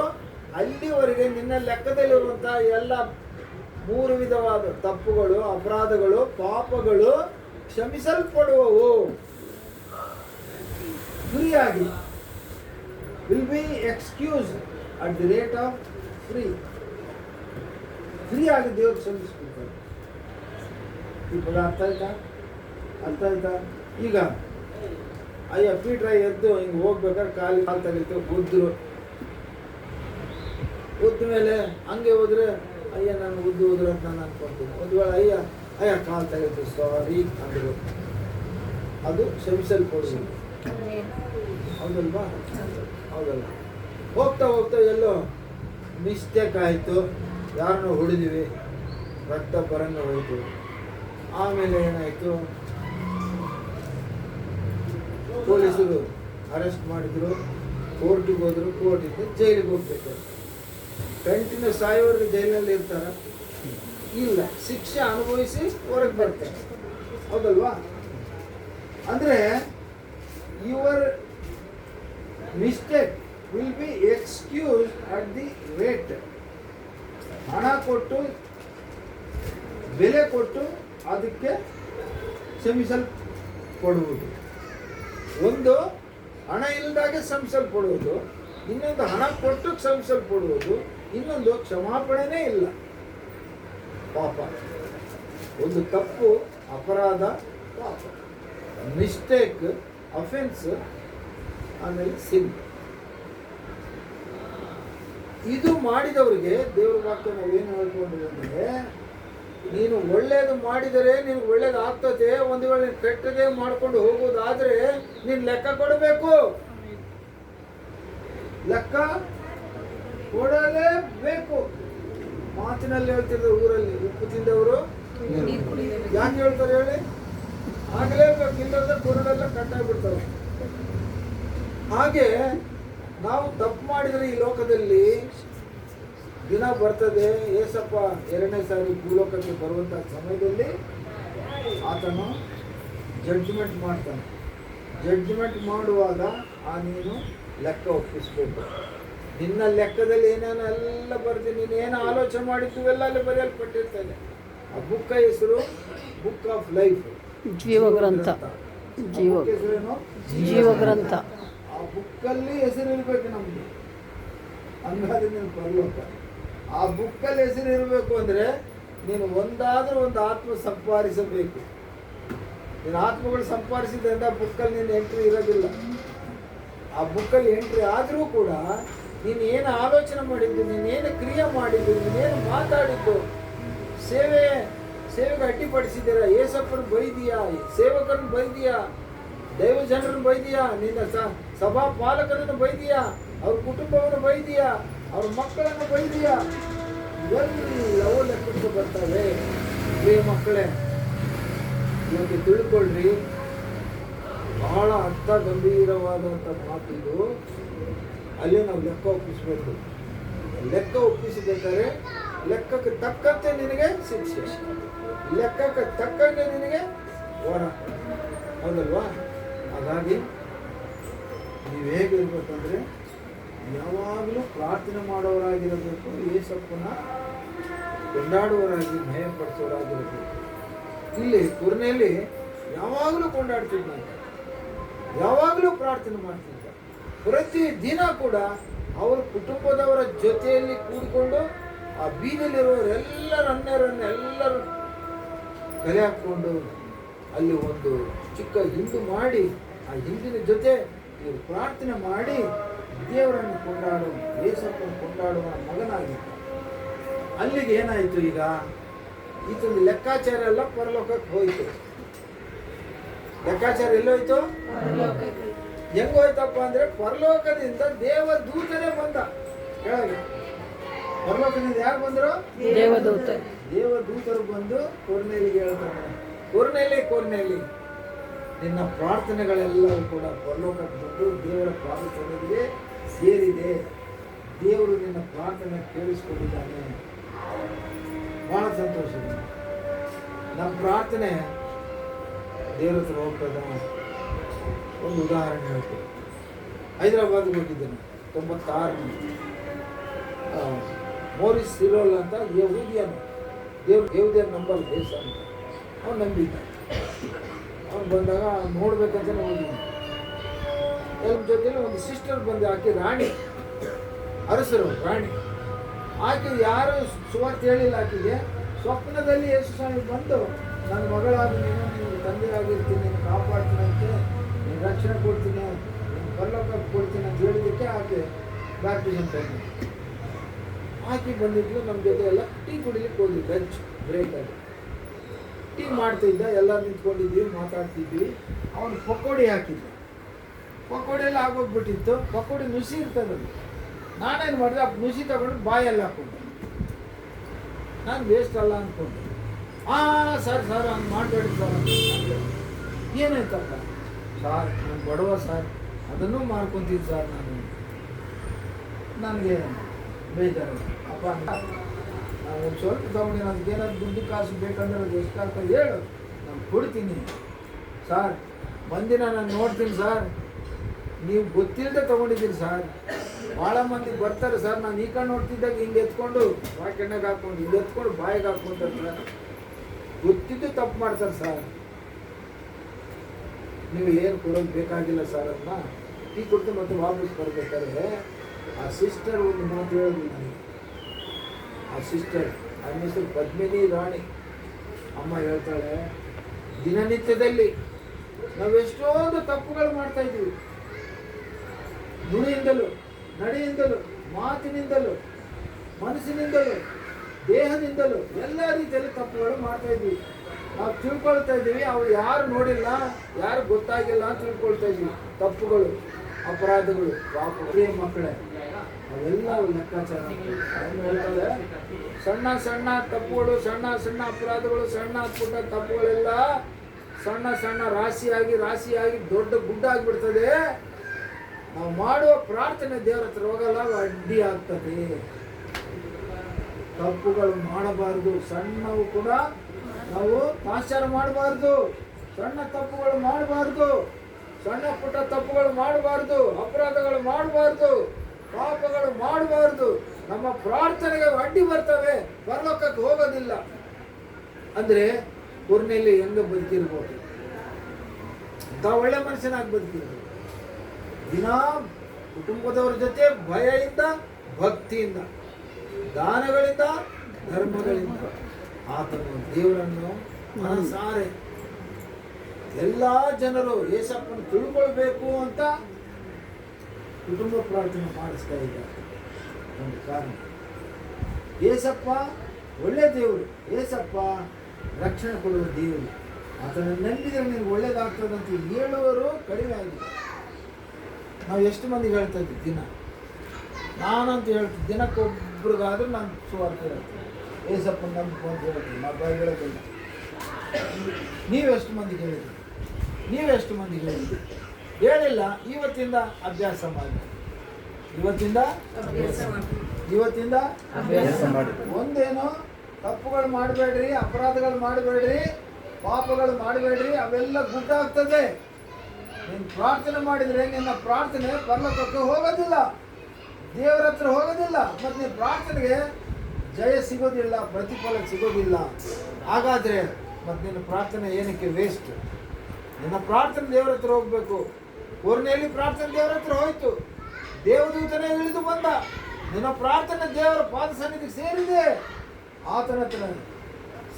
ಅಲ್ಲಿವರೆಗೆ ನಿನ್ನ ಲೆಕ್ಕದಲ್ಲಿರುವಂತಹ ಎಲ್ಲ 3 ವಿಧವಾದ ತಪ್ಪುಗಳು, ಅಪರಾಧಗಳು, ಪಾಪಗಳು ಕ್ಷಮಿಸಲ್ಪಡುವವು. ಫ್ರೀಯಾಗಿ will be excuse at the rate of free ಆಗಿ ದೇವರು ಕ್ಷಮಿಸ್ಬಿಡ್ತಾರೆ. ಈ ಪದ ಅರ್ಥ ಆಯ್ತಾ? ಈಗ ಅಯ್ಯ ಪೀಟ್ರ ಎದ್ದು ಹಿಂಗೆ ಹೋಗ್ಬೇಕಾದ್ರೆ ಕಾಲು ತಗಿತು, ಉದ್ದ ಮೇಲೆ ಹಂಗೆ ಹೋದ್ರೆ ಅಯ್ಯ ನಾನು ಹೋದ್ರು ಅಂತ ನಾನು ಅನ್ಕೊಂತೀನಿ. ಒಂದು ವೇಳೆ ಅಯ್ಯ ಕಾಲು ತಗಿತು, ಸಾರಿ ಅಂದ್ರು, ಅದು ಕ್ಷಮಿಸಲ್ಪಡುವುದು. ಹೌದಲ್ವಾ? ಹೌದಲ್ಲ? ಹೋಗ್ತಾ ಎಲ್ಲೋ ಮಿಸ್ಟೇಕ್ ಆಯಿತು, ಯಾರನ್ನೋ ಹೊಡೆದಿವಿ, ರಕ್ತ ಬರಂಗ ಹೋಯ್ತು. ಆಮೇಲೆ ಏನಾಯಿತು, ಪೊಲೀಸರು ಅರೆಸ್ಟ್ ಮಾಡಿದ್ರು, ಕೋರ್ಟಿಗೆ ಹೋದ್ರು, ಕೋರ್ಟಿಂದ ಜೈಲಿಗೆ ಹೋಗ್ಬೇಕು. ಕಂಟಿನ್ಯೂಸ್ ಸಾಯೋರು ಜೈಲಿನಲ್ಲಿ ಇರ್ತಾರ? ಇಲ್ಲ, ಶಿಕ್ಷೆ ಅನುಭವಿಸಿ ಹೊರಗೆ ಬರ್ತಾರೆ. ಹೌದಲ್ವಾ? ಅಂದ್ರೆ your mistake will be excuse at the rate. ಹಣ ಕೊಟ್ಟು, ಬೆಲೆ ಕೊಟ್ಟು ಅದಕ್ಕೆ ಕ್ಷಮಿಸಲ್ಪಡುವುದು. ಒಂದು ಹಣ ಇಲ್ಲದಾಗೆ ಕ್ಷಮಿಸಲ್ಪಡುವುದು, ಇನ್ನೊಂದು ಹಣ ಕೊಟ್ಟು ಕ್ಷಮಿಸಲ್ಪಡುವುದು, ಇನ್ನೊಂದು ಕ್ಷಮಾಪಣೆನೇ ಇಲ್ಲ. ಪಾಪ. ಒಂದು ತಪ್ಪು, ಅಪರಾಧ, ಪಾಪ, ಮಿಸ್ಟೇಕ್, ಅಫೆನ್ಸ್, ಆಮೇಲೆ ಸಿನ್. ಇದು ಮಾಡಿದವರಿಗೆ ದೇವರ ವಾಕ್ಯ ನಾವೇನು ಹೇಳ್ಕೊಂಡಿದೆ ಅಂದರೆ, ನೀನು ಒಳ್ಳೇದು ಮಾಡಿದರೆ ನಿನಗೆ ಒಳ್ಳೇದು ಆಗ್ತದೆ. ಒಂದು ವೇಳೆ ನೀನು ಕೆಟ್ಟದೇ ಮಾಡ್ಕೊಂಡು ಹೋಗೋದಾದ್ರೆ ನೀನು ಲೆಕ್ಕ ಕೊಡಬೇಕು. ಲೆಕ್ಕ ಕೊಡಲೇಬೇಕು. ಮಾತಿನಲ್ಲಿ ಹೇಳ್ತಿದ್ರು ಊರಲ್ಲಿ, ಉಪ್ಪು ತಿಂದವರು ಯಾಕೆ ಹೇಳ್ತಾರೆ ಹೇಳಿ? ಆಗಲೇಬೇಕು, ಇಲ್ಲದ ಕೊರಡೆಲ್ಲ ಕಟ್ಟಾಗ್ಬಿಡ್ತವೆ. ಹಾಗೆ ನಾವು ತಪ್ಪು ಮಾಡಿದರೆ ಈ ಲೋಕದಲ್ಲಿ ದಿನ ಬರ್ತದೆ. ಏಸಪ್ಪ 2ನೇ ಸಾರಿ ಭೂಲೋಕಕ್ಕೆ ಬರುವಂತಹ ಸಮಯದಲ್ಲಿ ಆತನು ಜಡ್ಜ್ಮೆಂಟ್ ಮಾಡ್ತಾನೆ. ಜಡ್ಜ್ಮೆಂಟ್ ಮಾಡುವಾಗ ನೀನು ಲೆಕ್ಕ ಒಪ್ಪಿಸ್ಬೇಕು. ನಿನ್ನ ಲೆಕ್ಕದಲ್ಲಿ ಏನೇನೋ ಎಲ್ಲ ಬರ್ತೀನಿ, ನೀನು ಏನು ಆಲೋಚನೆ ಮಾಡಿದ್ದು ಎಲ್ಲ ಅಲ್ಲಿ ಬರೆಯಲ್ಪಟ್ಟಿರ್ತದೆ. ಆ ಬುಕ್ ಹೆಸರು ಬುಕ್ ಆಫ್ ಲೈಫ್, ಜೀವಗ್ರಂಥ. ಹೆಸರೇನು? ಜೀವಗ್ರಂಥ. ಆ ಬುಕ್ಕಲ್ಲಿ ಹೆಸರು ಇರಬೇಕು ನಮ್ದು, ಹಂಗಾದ್ರೆ ನೀನು ಪರಲೋಕ. ಆ ಬುಕ್ಕಲ್ಲಿ ಹೆಸರು ಇರಬೇಕು ಅಂದರೆ ನೀನು ಒಂದಾದ್ರೂ ಒಂದು ಆತ್ಮ ಸಂಪಾದಿಸಬೇಕು. ನೀನು ಆತ್ಮಗಳು ಸಂಪಾದಿಸಿದ್ರಿಂದ ಬುಕ್ಕಲ್ಲಿ ನೀನು ಎಂಟ್ರಿ ಇರೋದಿಲ್ಲ. ಆ ಬುಕ್ಕಲ್ಲಿ ಎಂಟ್ರಿ ಆದರೂ ಕೂಡ ನೀನು ಏನು ಆಲೋಚನೆ ಮಾಡಿದ್ದು, ನೀನೇನು ಕ್ರಿಯೆ ಮಾಡಿದ್ದು, ನೀನೇನು ಮಾತಾಡಿದ್ದು, ಸೇವೆಗೆ ಅಡ್ಡಿಪಡಿಸಿದ್ದೀರ, ಏಸಪ್ಪನ ಬೈದಿಯಾ, ಸೇವಕರನ್ನು ಬೈದಿಯಾ, ದೈವ ಜನರನ್ನು ಬೈದಿಯಾ, ನಿನ್ನ ಸಭಾ ಪಾಲಕರನ್ನು ಬೈದಿಯಾ, ಅವ್ರ ಕುಟುಂಬವನ್ನು ಬೈದಿಯಾ, ಅವ್ರ ಮಕ್ಕಳನ್ನು ಬೈದಿಯಾ, ಇವೆಲ್ಲವೂ ಲೆಕ್ಕಕ್ಕೆ ಬರ್ತವೆ. ಮಕ್ಕಳೇ, ಇವಾಗ ತಿಳ್ಕೊಳ್ರಿ, ಬಹಳ ಅರ್ಥ ಗಂಭೀರವಾದಂಥ ಮಾತಿದು. ಅಲ್ಲಿ ನಾವು ಲೆಕ್ಕ ಒಪ್ಪಿಸಬೇಕು. ಲೆಕ್ಕ ಒಪ್ಪಿಸಬೇಕಾದ್ರೆ ಲೆಕ್ಕಕ್ಕೆ ತಕ್ಕಂತೆ ನಿನಗೆ ಶಿಕ್ಷೆ, ಲೆಕ್ಕಕ್ಕೆ ತಕ್ಕಂತೆ ನಿನಗೆ ವರ, ಹೌದಲ್ವಾ? ಹಾಗಾಗಿ ನೀವು ಹೇಗಿರ್ಬೇಕಂದ್ರೆ ಯಾವಾಗಲೂ ಪ್ರಾರ್ಥನೆ ಮಾಡೋರಾಗಿರಬೇಕು, ಏಸಪ್ಪನ ಕೊಂಡಾಡುವವರಾಗಿ ಭಯಪಡಿಸೋರಾಗಿರಬೇಕು. ಇಲ್ಲಿ ಕೊರ್ನೆಯಲ್ಲಿ ಯಾವಾಗಲೂ ಕೊಂಡಾಡ್ತಿದ್ದಂತೆ, ಯಾವಾಗಲೂ ಪ್ರಾರ್ಥನೆ ಮಾಡ್ತಿದ್ದ. ಪ್ರತಿ ದಿನ ಕೂಡ ಅವರ ಕುಟುಂಬದವರ ಜೊತೆಯಲ್ಲಿ ಕೂಡಿಕೊಂಡು ಆ ಬೀದಿಯಲ್ಲಿರುವವರೆಲ್ಲರ ಎಲ್ಲರೂ ಕಲೆ ಹಾಕ್ಕೊಂಡು ಅಲ್ಲಿ ಒಂದು ಚಿಕ್ಕ ಹಿಂಡು ಮಾಡಿ ಆ ಹಿಂದಿನ ಜೊತೆ ಇವರು ಪ್ರಾರ್ಥನೆ ಮಾಡಿ ದೇವರನ್ನು ಕೊಂಡಾಡುವ, ಏಸಪ್ಪನ್ನು ಕೊಂಡಾಡುವ ಮಗನಾಗಿದ್ದ. ಅಲ್ಲಿಗೆ ಏನಾಯಿತು? ಈಗ ಈತನ ಲೆಕ್ಕಾಚಾರ ಎಲ್ಲ ಪರಲೋಕಕ್ಕೆ ಹೋಯಿತು. ಲೆಕ್ಕಾಚಾರ ಎಲ್ಲೋಯ್ತು? ಹೆಂಗ್ ಹೋಯ್ತಪ್ಪ ಅಂದ್ರೆ ಪರಲೋಕದಿಂದ ದೇವದೂತನೇ ಬಂದ ಕೆಳಗೆ. ಪರಲೋಕದಿಂದ ಯಾರು ಬಂದ್ರು? ದೇವದೂತರು ಬಂದು ಕೊರ್ನೆಲಿಗೆ ಹೇಳ್ತಾರೆ, ಕೊರ್ನೆಲಿ ನಿನ್ನ ಪ್ರಾರ್ಥನೆಗಳೆಲ್ಲವೂ ಕೂಡ ಪರಲೋಕಕ್ಕೆ ಬಂದು ದೇವರ ಪ್ರಾರ್ಥನೆಗೆ ಸೇರಿದೆ. ದೇವರು ನಿನ್ನ ಪ್ರಾರ್ಥನೆ ಕೇಳಿಸ್ಕೊಂಡಿದ್ದಾನೆ. ಬಹಳ ಸಂತೋಷ. ನಮ್ಮ ಪ್ರಾರ್ಥನೆ ದೇವ್ರ ಹತ್ರ ಹೋಗ್ತದ. ಒಂದು ಉದಾಹರಣೆ ಹೇಳ್ತೀನಿ. ಹೈದರಾಬಾದ್ಗೆ ಹೋಗಿದ್ದೇನೆ 96 ಮೋರಿಸ್ ಸಿರೋಲ್ ಅಂತ ಯಹೂದಿಯನು, ಯಹೂದಿಯನ್ ನಂಬರ್ ದೇಶ ಅಂತ ಅವ್ನು ನಂಬಿದ್ದ. ಅವ್ನು ಬಂದಾಗ ನೋಡ್ಬೇಕಂತ ಹೋಗಿದ್ದೀನಿ. ಎಲ್ಲ ಜೊತೆಲಿ ಒಂದು ಸಿಸ್ಟರ್ ಬಂದು, ಆಕೆ ರಾಣಿ, ಅರಸರು ರಾಣಿ. ಆಕೆ ಯಾರು ಸುವಾರ್ತೆ ಹೇಳಿಲ್ಲ. ಆಕೆಗೆ ಸ್ವಪ್ನದಲ್ಲಿ ಯೇಸು ಸ್ವಾಮಿ ಬಂದು ನನ್ನ ಮಗಳಾದ ನೀನು ನಿನ್ನ ತಂದೆ ಆಗಿರ್ತೀನಿ, ನೀನು ಕಾಪಾಡ್ತೀನಂತೆ, ನೀನು ರಕ್ಷಣೆ ಕೊಡ್ತೀನಿ, ನೀನು ಪರಲೋಕಕ್ಕೆ ಕೊಡ್ತೀನಿ ಅಂತ ಹೇಳಿದ್ದಕ್ಕೆ ಆಕೆ ಬ್ಯಾಪ್ಟಿಸಮ್ ತಂದೆ. ಆಕೆ ಬಂದಿದ್ದು ನಮ್ಮ ಜೊತೆ ಎಲ್ಲ ಟೀ ಕುಡಿಲಿಕ್ಕೆ ಹೋದ್ವಿ. ಲಂಚ್ ಬ್ರೇಕಲ್ಲಿ ಟೀ ಮಾಡ್ತಿದ್ದ, ಎಲ್ಲ ನಿಂತ್ಕೊಂಡಿದ್ವಿ, ಮಾತಾಡ್ತಿದ್ವಿ. ಅವನು ಪಕೋಡಿ ಹಾಕಿದ್ದ. ಪಕೋಡಿ ಎಲ್ಲ ಆಗೋಗ್ಬಿಟ್ಟಿತ್ತು. ಪಕೋಡಿ ನುಸಿ ಇರ್ತದಲ್ಲಿ. ನಾನೇನು ಮಾಡಿದೆ, ಆ ನುಸಿ ತಗೊಂಡು ಬಾಯಲ್ಲಿ ಹಾಕ್ಕೊಂಡೆ. ನಾನು ವೇಸ್ಟ್ ಅಲ್ಲ ಅಂದ್ಕೊಂಡೆ. ಸರ್ ಹಂಗೆ ಮಾಡಬೇಡಿ ಸರ್. ಏನಾಯ್ತಪ್ಪ? ಸರ್ ನಾನು ಬಡವ ಸರ್, ಅದನ್ನೂ ಮಾಡ್ಕೊತೀನಿ ಸರ್. ನನಗೆ ಬೇಜಾರು ಅಪ್ಪ. ನಾನು ಒಂದು ಸ್ವಲ್ಪ ತಗೊಂಡು ಅದಕ್ಕೆ ಏನಾದ್ರು ದುಡ್ಡು ಕಾಸು ಬೇಕಂದ್ರೆ ಅದು ಎಷ್ಟಾಗ್ತದೆ ಹೇಳು, ನಾನು ಕೊಡ್ತೀನಿ ಸರ್. ಮಂದಿನ ನಾನು ನೋಡ್ತೀನಿ ಸರ್, ನೀವು ಗೊತ್ತಿಲ್ಲದೆ ತೊಗೊಂಡಿದ್ದೀರಿ ಸರ್. ಭಾಳ ಮಂದಿ ಬರ್ತಾರೆ ಸರ್. ನಾನು ಈ ಕಡೆ ನೋಡ್ತಿದ್ದಾಗ ಹಿಂಗೆ ಎತ್ಕೊಂಡು ಬಾಕೆಣ್ಣಗೆ ಹಾಕ್ಕೊಂಡು ಹಿಂಗೆ ಎತ್ಕೊಂಡು ಬಾಯಿಗೆ ಹಾಕ್ಕೊಂತಾರೆ ಸರ್. ಗೊತ್ತಿದ್ದು ತಪ್ಪು ಮಾಡ್ತಾರೆ ಸರ್. ನೀವು ಏನು ಕೊಡೋದು ಬೇಕಾಗಿಲ್ಲ ಸರ್ ಅಂತ ಟೀ ಕೊಟ್ಟು ಮತ್ತೆ ವಾಪಸ್ ಬರ್ಬೇಕಾದ್ರೆ ಆ ಸಿಸ್ಟರ್ ಒಂದು ಮಾತು ಹೇಳೋದು ನನಗೆ. ಆ ಸಿಸ್ಟರ್ ನನ್ನ ಹೆಸರು ಪದ್ಮಿನಿ ರಾಣಿ ಅಮ್ಮ ಹೇಳ್ತಾಳೆ, ದಿನನಿತ್ಯದಲ್ಲಿ ನಾವೆಷ್ಟೊಂದು ತಪ್ಪುಗಳು ಮಾಡ್ತಾ ಇದ್ದೀವಿ. ನುಡಿಯಿಂದಲೂ, ನಡೆಯಿಂದಲೂ, ಮಾತಿನಿಂದಲೂ, ಮನಸ್ಸಿನಿಂದಲೂ ದೇಹದಿಂದಲೂ ಎಲ್ಲ ರೀತಿಯಲ್ಲಿ ತಪ್ಪುಗಳು ಮಾಡ್ತಾ ಇದ್ವಿ. ನಾವು ತಿಳ್ಕೊಳ್ತಾ ಇದ್ದೀವಿ, ಅವು ಯಾರು ನೋಡಿಲ್ಲ, ಯಾರು ಗೊತ್ತಾಗಿಲ್ಲ ಅಂತ ತಿಳ್ಕೊಳ್ತಾ ಇದ್ವಿ. ತಪ್ಪುಗಳು, ಅಪರಾಧಗಳು, ಪಾಪ ಮಕ್ಕಳೇ ಅವೆಲ್ಲ ಲೆಕ್ಕಾಚಾರ ಹೇಳ್ತಾರೆ. ಸಣ್ಣ ಸಣ್ಣ ತಪ್ಪುಗಳು, ಸಣ್ಣ ಸಣ್ಣ ಅಪರಾಧಗಳು, ಸಣ್ಣ ಪುಟ್ಟ ತಪ್ಪುಗಳೆಲ್ಲ ಸಣ್ಣ ಸಣ್ಣ ರಾಶಿಯಾಗಿ ದೊಡ್ಡ ಗುಡ್ಡ ಆಗಿಬಿಡ್ತದೆ. ನಾವು ಮಾಡುವ ಪ್ರಾರ್ಥನೆ ದೇವರ ಹತ್ರ ಹೋಗಲ್ಲ, ಅಡ್ಡಿ ಆಗ್ತದೆ. ತಪ್ಪುಗಳು ಮಾಡಬಾರ್ದು, ಸಣ್ಣವು ಕೂಡ ನಾವು ತಾತ್ಸಾರ ಮಾಡಬಾರ್ದು. ಸಣ್ಣ ತಪ್ಪುಗಳು ಮಾಡಬಾರ್ದು, ಸಣ್ಣ ಪುಟ್ಟ ತಪ್ಪುಗಳು ಮಾಡಬಾರ್ದು, ಅಪರಾಧಗಳು ಮಾಡಬಾರ್ದು, ಪಾಪಗಳು ಮಾಡಬಾರ್ದು. ನಮ್ಮ ಪ್ರಾರ್ಥನೆಗೆ ಅಡ್ಡಿ ಬರ್ತವೆ, ಪರಲೋಕಕ್ಕೆ ಹೋಗೋದಿಲ್ಲ. ಅಂದ್ರೆ ಕೊರ್ನೆಲಿ ಹೆಂಗ ಬದುಕಿರ್ಬೋದು, ಅಂತ ಒಳ್ಳೆ ಮನುಷ್ಯನಾಗಿ ಬದುಕಿರ್ಬೋದು. ದಿನ ಕುಟುಂಬದವರ ಜೊತೆ ಭಯದಿಂದ, ಭಕ್ತಿಯಿಂದ, ದಾನಗಳಿಂದ, ಧರ್ಮಗಳಿಂದ ಆತನು ದೇವರನ್ನು ಮನಸಾರೆ ಎಲ್ಲ ಜನರು ಯೇಸಪ್ಪನ ತಿಳ್ಕೊಳ್ಬೇಕು ಅಂತ ಕುಟುಂಬ ಪ್ರಾರ್ಥನೆ ಮಾಡಿಸ್ತಾ ಇದ್ದಾರೆ. ಒಂದು ಕಾರಣ, ಯೇಸಪ್ಪ ಒಳ್ಳೆ ದೇವರು, ಯೇಸಪ್ಪ ರಕ್ಷಣೆ ಕೊಡುವ ದೇವರು. ಆತನ ನಂಬಿದರೆ ನೀನು ಒಳ್ಳೇದಾಗ್ತದಂತ ಹೇಳುವರು ಕಡಿಮೆ ಆಗಿದೆ. ನಾವು ಎಷ್ಟು ಮಂದಿಗೆ ಹೇಳ್ತಾ ಇದ್ವಿ, ದಿನ ನಾನಂತ ಹೇಳ್ತೀನಿ, ದಿನಕ್ಕೊಬ್ರಿಗಾದ್ರೂ ನಾನು ಸುವಾರ್ತೆ ಹೇಳ್ತೀನಿ, ಯೇಸಪ್ಪನ ನಂಬಿಕೊ ಅಂತ ಹೇಳ್ತೀನಿ. ನಾವು ಬಾಯಿ ಹೇಳೋದಿಲ್ಲ. ನೀವೆಷ್ಟು ಮಂದಿಗೆ ಹೇಳಿದ್ರಿ? ಹೇಳಿಲ್ಲ. ಇವತ್ತಿಂದ ಅಭ್ಯಾಸ ಮಾಡಿ, ಇವತ್ತಿಂದ ಅಭ್ಯಾಸ ಮಾಡಿ. ಒಂದೇನು, ತಪ್ಪುಗಳು ಮಾಡಬೇಡ್ರಿ, ಅಪರಾಧಗಳು ಮಾಡಬೇಡ್ರಿ, ಪಾಪಗಳು ಮಾಡಬೇಡ್ರಿ. ಅವೆಲ್ಲ ಗುಡ್ಡ ಆಗ್ತದೆ. ನೀನು ಪ್ರಾರ್ಥನೆ ಮಾಡಿದರೆ ನಿನ್ನ ಪ್ರಾರ್ಥನೆ ಪರಲೋಕಕ್ಕೆ ಹೋಗೋದಿಲ್ಲ, ದೇವರ ಹತ್ರ ಹೋಗೋದಿಲ್ಲ. ಮತ್ತು ನಿನ್ನ ಪ್ರಾರ್ಥನೆಗೆ ಜಯ ಸಿಗೋದಿಲ್ಲ, ಪ್ರತಿಫಲ ಸಿಗೋದಿಲ್ಲ. ಹಾಗಾದರೆ ಮತ್ತು ನಿನ್ನ ಪ್ರಾರ್ಥನೆ ಏನಕ್ಕೆ ವೇಸ್ಟ್? ನಿನ್ನ ಪ್ರಾರ್ಥನೆ ದೇವರ ಹತ್ರ ಹೋಗ್ಬೇಕು. ಕೊರ್ನೆಲಿ ಪ್ರಾರ್ಥನೆ ದೇವರ ಹತ್ರ ಹೋಯ್ತು, ದೇವದೂತನೇ ಇಳಿದು ಬಂದ. ನಿನ್ನ ಪ್ರಾರ್ಥನೆ ದೇವರ ಪಾದ ಸನ್ನಿಧಿಗೆ ಸೇರಿದೆ, ಆತನ ಹತ್ರ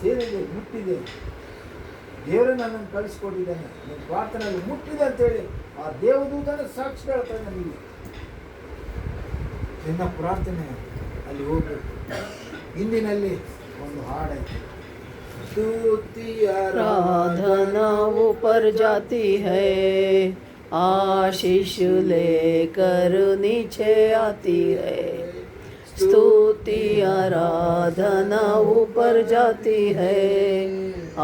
ಸೇರಿದೆ, ಮುಟ್ಟಿದೆ. ದೇವರೇ ನನ್ನನ್ನು ಕಳಿಸ್ಕೊಟ್ಟಿದ್ದಾನೆ, ನಿನ್ನ ಪ್ರಾರ್ಥನೆಯಲ್ಲಿ ಮುಟ್ಟಿದೆ ಅಂತೇಳಿ ಆ ದೇವದೂತನ ಸಾಕ್ಷಿ ಹೇಳ್ತಾನೆ ನನಗೆ. ನಿನ್ನ ಪ್ರಾರ್ಥನೆ ಅಲ್ಲಿ ಹೋಗ್ಬೇಕು. ಹಿಂದಿನಲ್ಲಿ ಒಂದು ಹಾಡೈತೆ, प्रार्थना ऊपर जाती है, आशीष लेकर नीचे आती है। स्तुति आराधना ऊपर जाती है,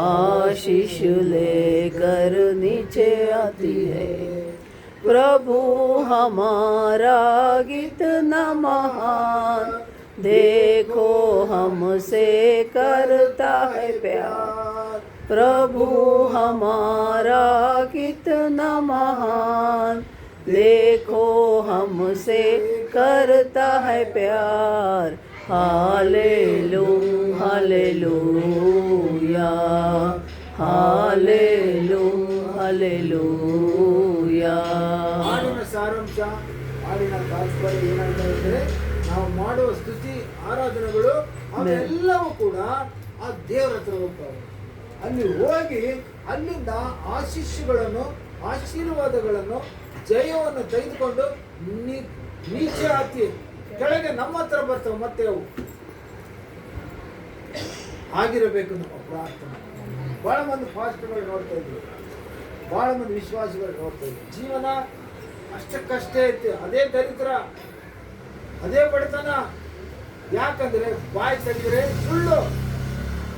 आशीष लेकर नीचे आती है। प्रभु हमारा कितना महान, देखो हमसे करता है प्यार। प्रभु हमारा कितना महान, देखो हमसे करता है प्यार। Hallelujah hallelujah hallelujah hallelujah. ಹಾಡಿನ ಸಾರಾಂಶ, ಹಾಡಿನ ತಾತ್ಪರ್ಯ ಏನಂತ ಹೇಳಿದ್ರೆ, ನಾವು ಮಾಡುವ ಸ್ತುತಿ ಆರಾಧನೆಗಳು ಅವೆಲ್ಲವೂ ಕೂಡ ಆ ದೇವರ ಹತ್ರ ಹೋಗ್ತವೆ. ಅಲ್ಲಿ ಹೋಗಿ ಅಲ್ಲಿಂದ ಆಶೀರ್ವಾದಗಳನ್ನು ಜಯವನ್ನು ತೆಗೆದುಕೊಂಡು ನೀಚೆ ಹಾಕಿ ಕೆಳಗೆ ನಮ್ಮ ಹತ್ರ ಬರ್ತವೆ. ಮತ್ತೆ ಅವು ಆಗಿರಬೇಕು ನಮ್ಮ ಪ್ರಾರ್ಥನೆ. ಬಹಳ ಮಂದಿ ಫಾಸ್ಟ್ಗಳು ನೋಡ್ತಾ ಇದ್ವಿ, ಬಹಳ ಮಂದಿ ವಿಶ್ವಾಸಿಗಳು ನೋಡ್ತಾ ಇದ್ವಿ. ಜೀವನ ಅಷ್ಟಕ್ಕಷ್ಟೇ ಐತಿ, ಅದೇ ದರಿದ್ರ, ಅದೇ ಬಡತನ. ಯಾಕಂದ್ರೆ ಬಾಯಿ ತೆಗೆದ್ರೆ ಸುಳ್ಳು,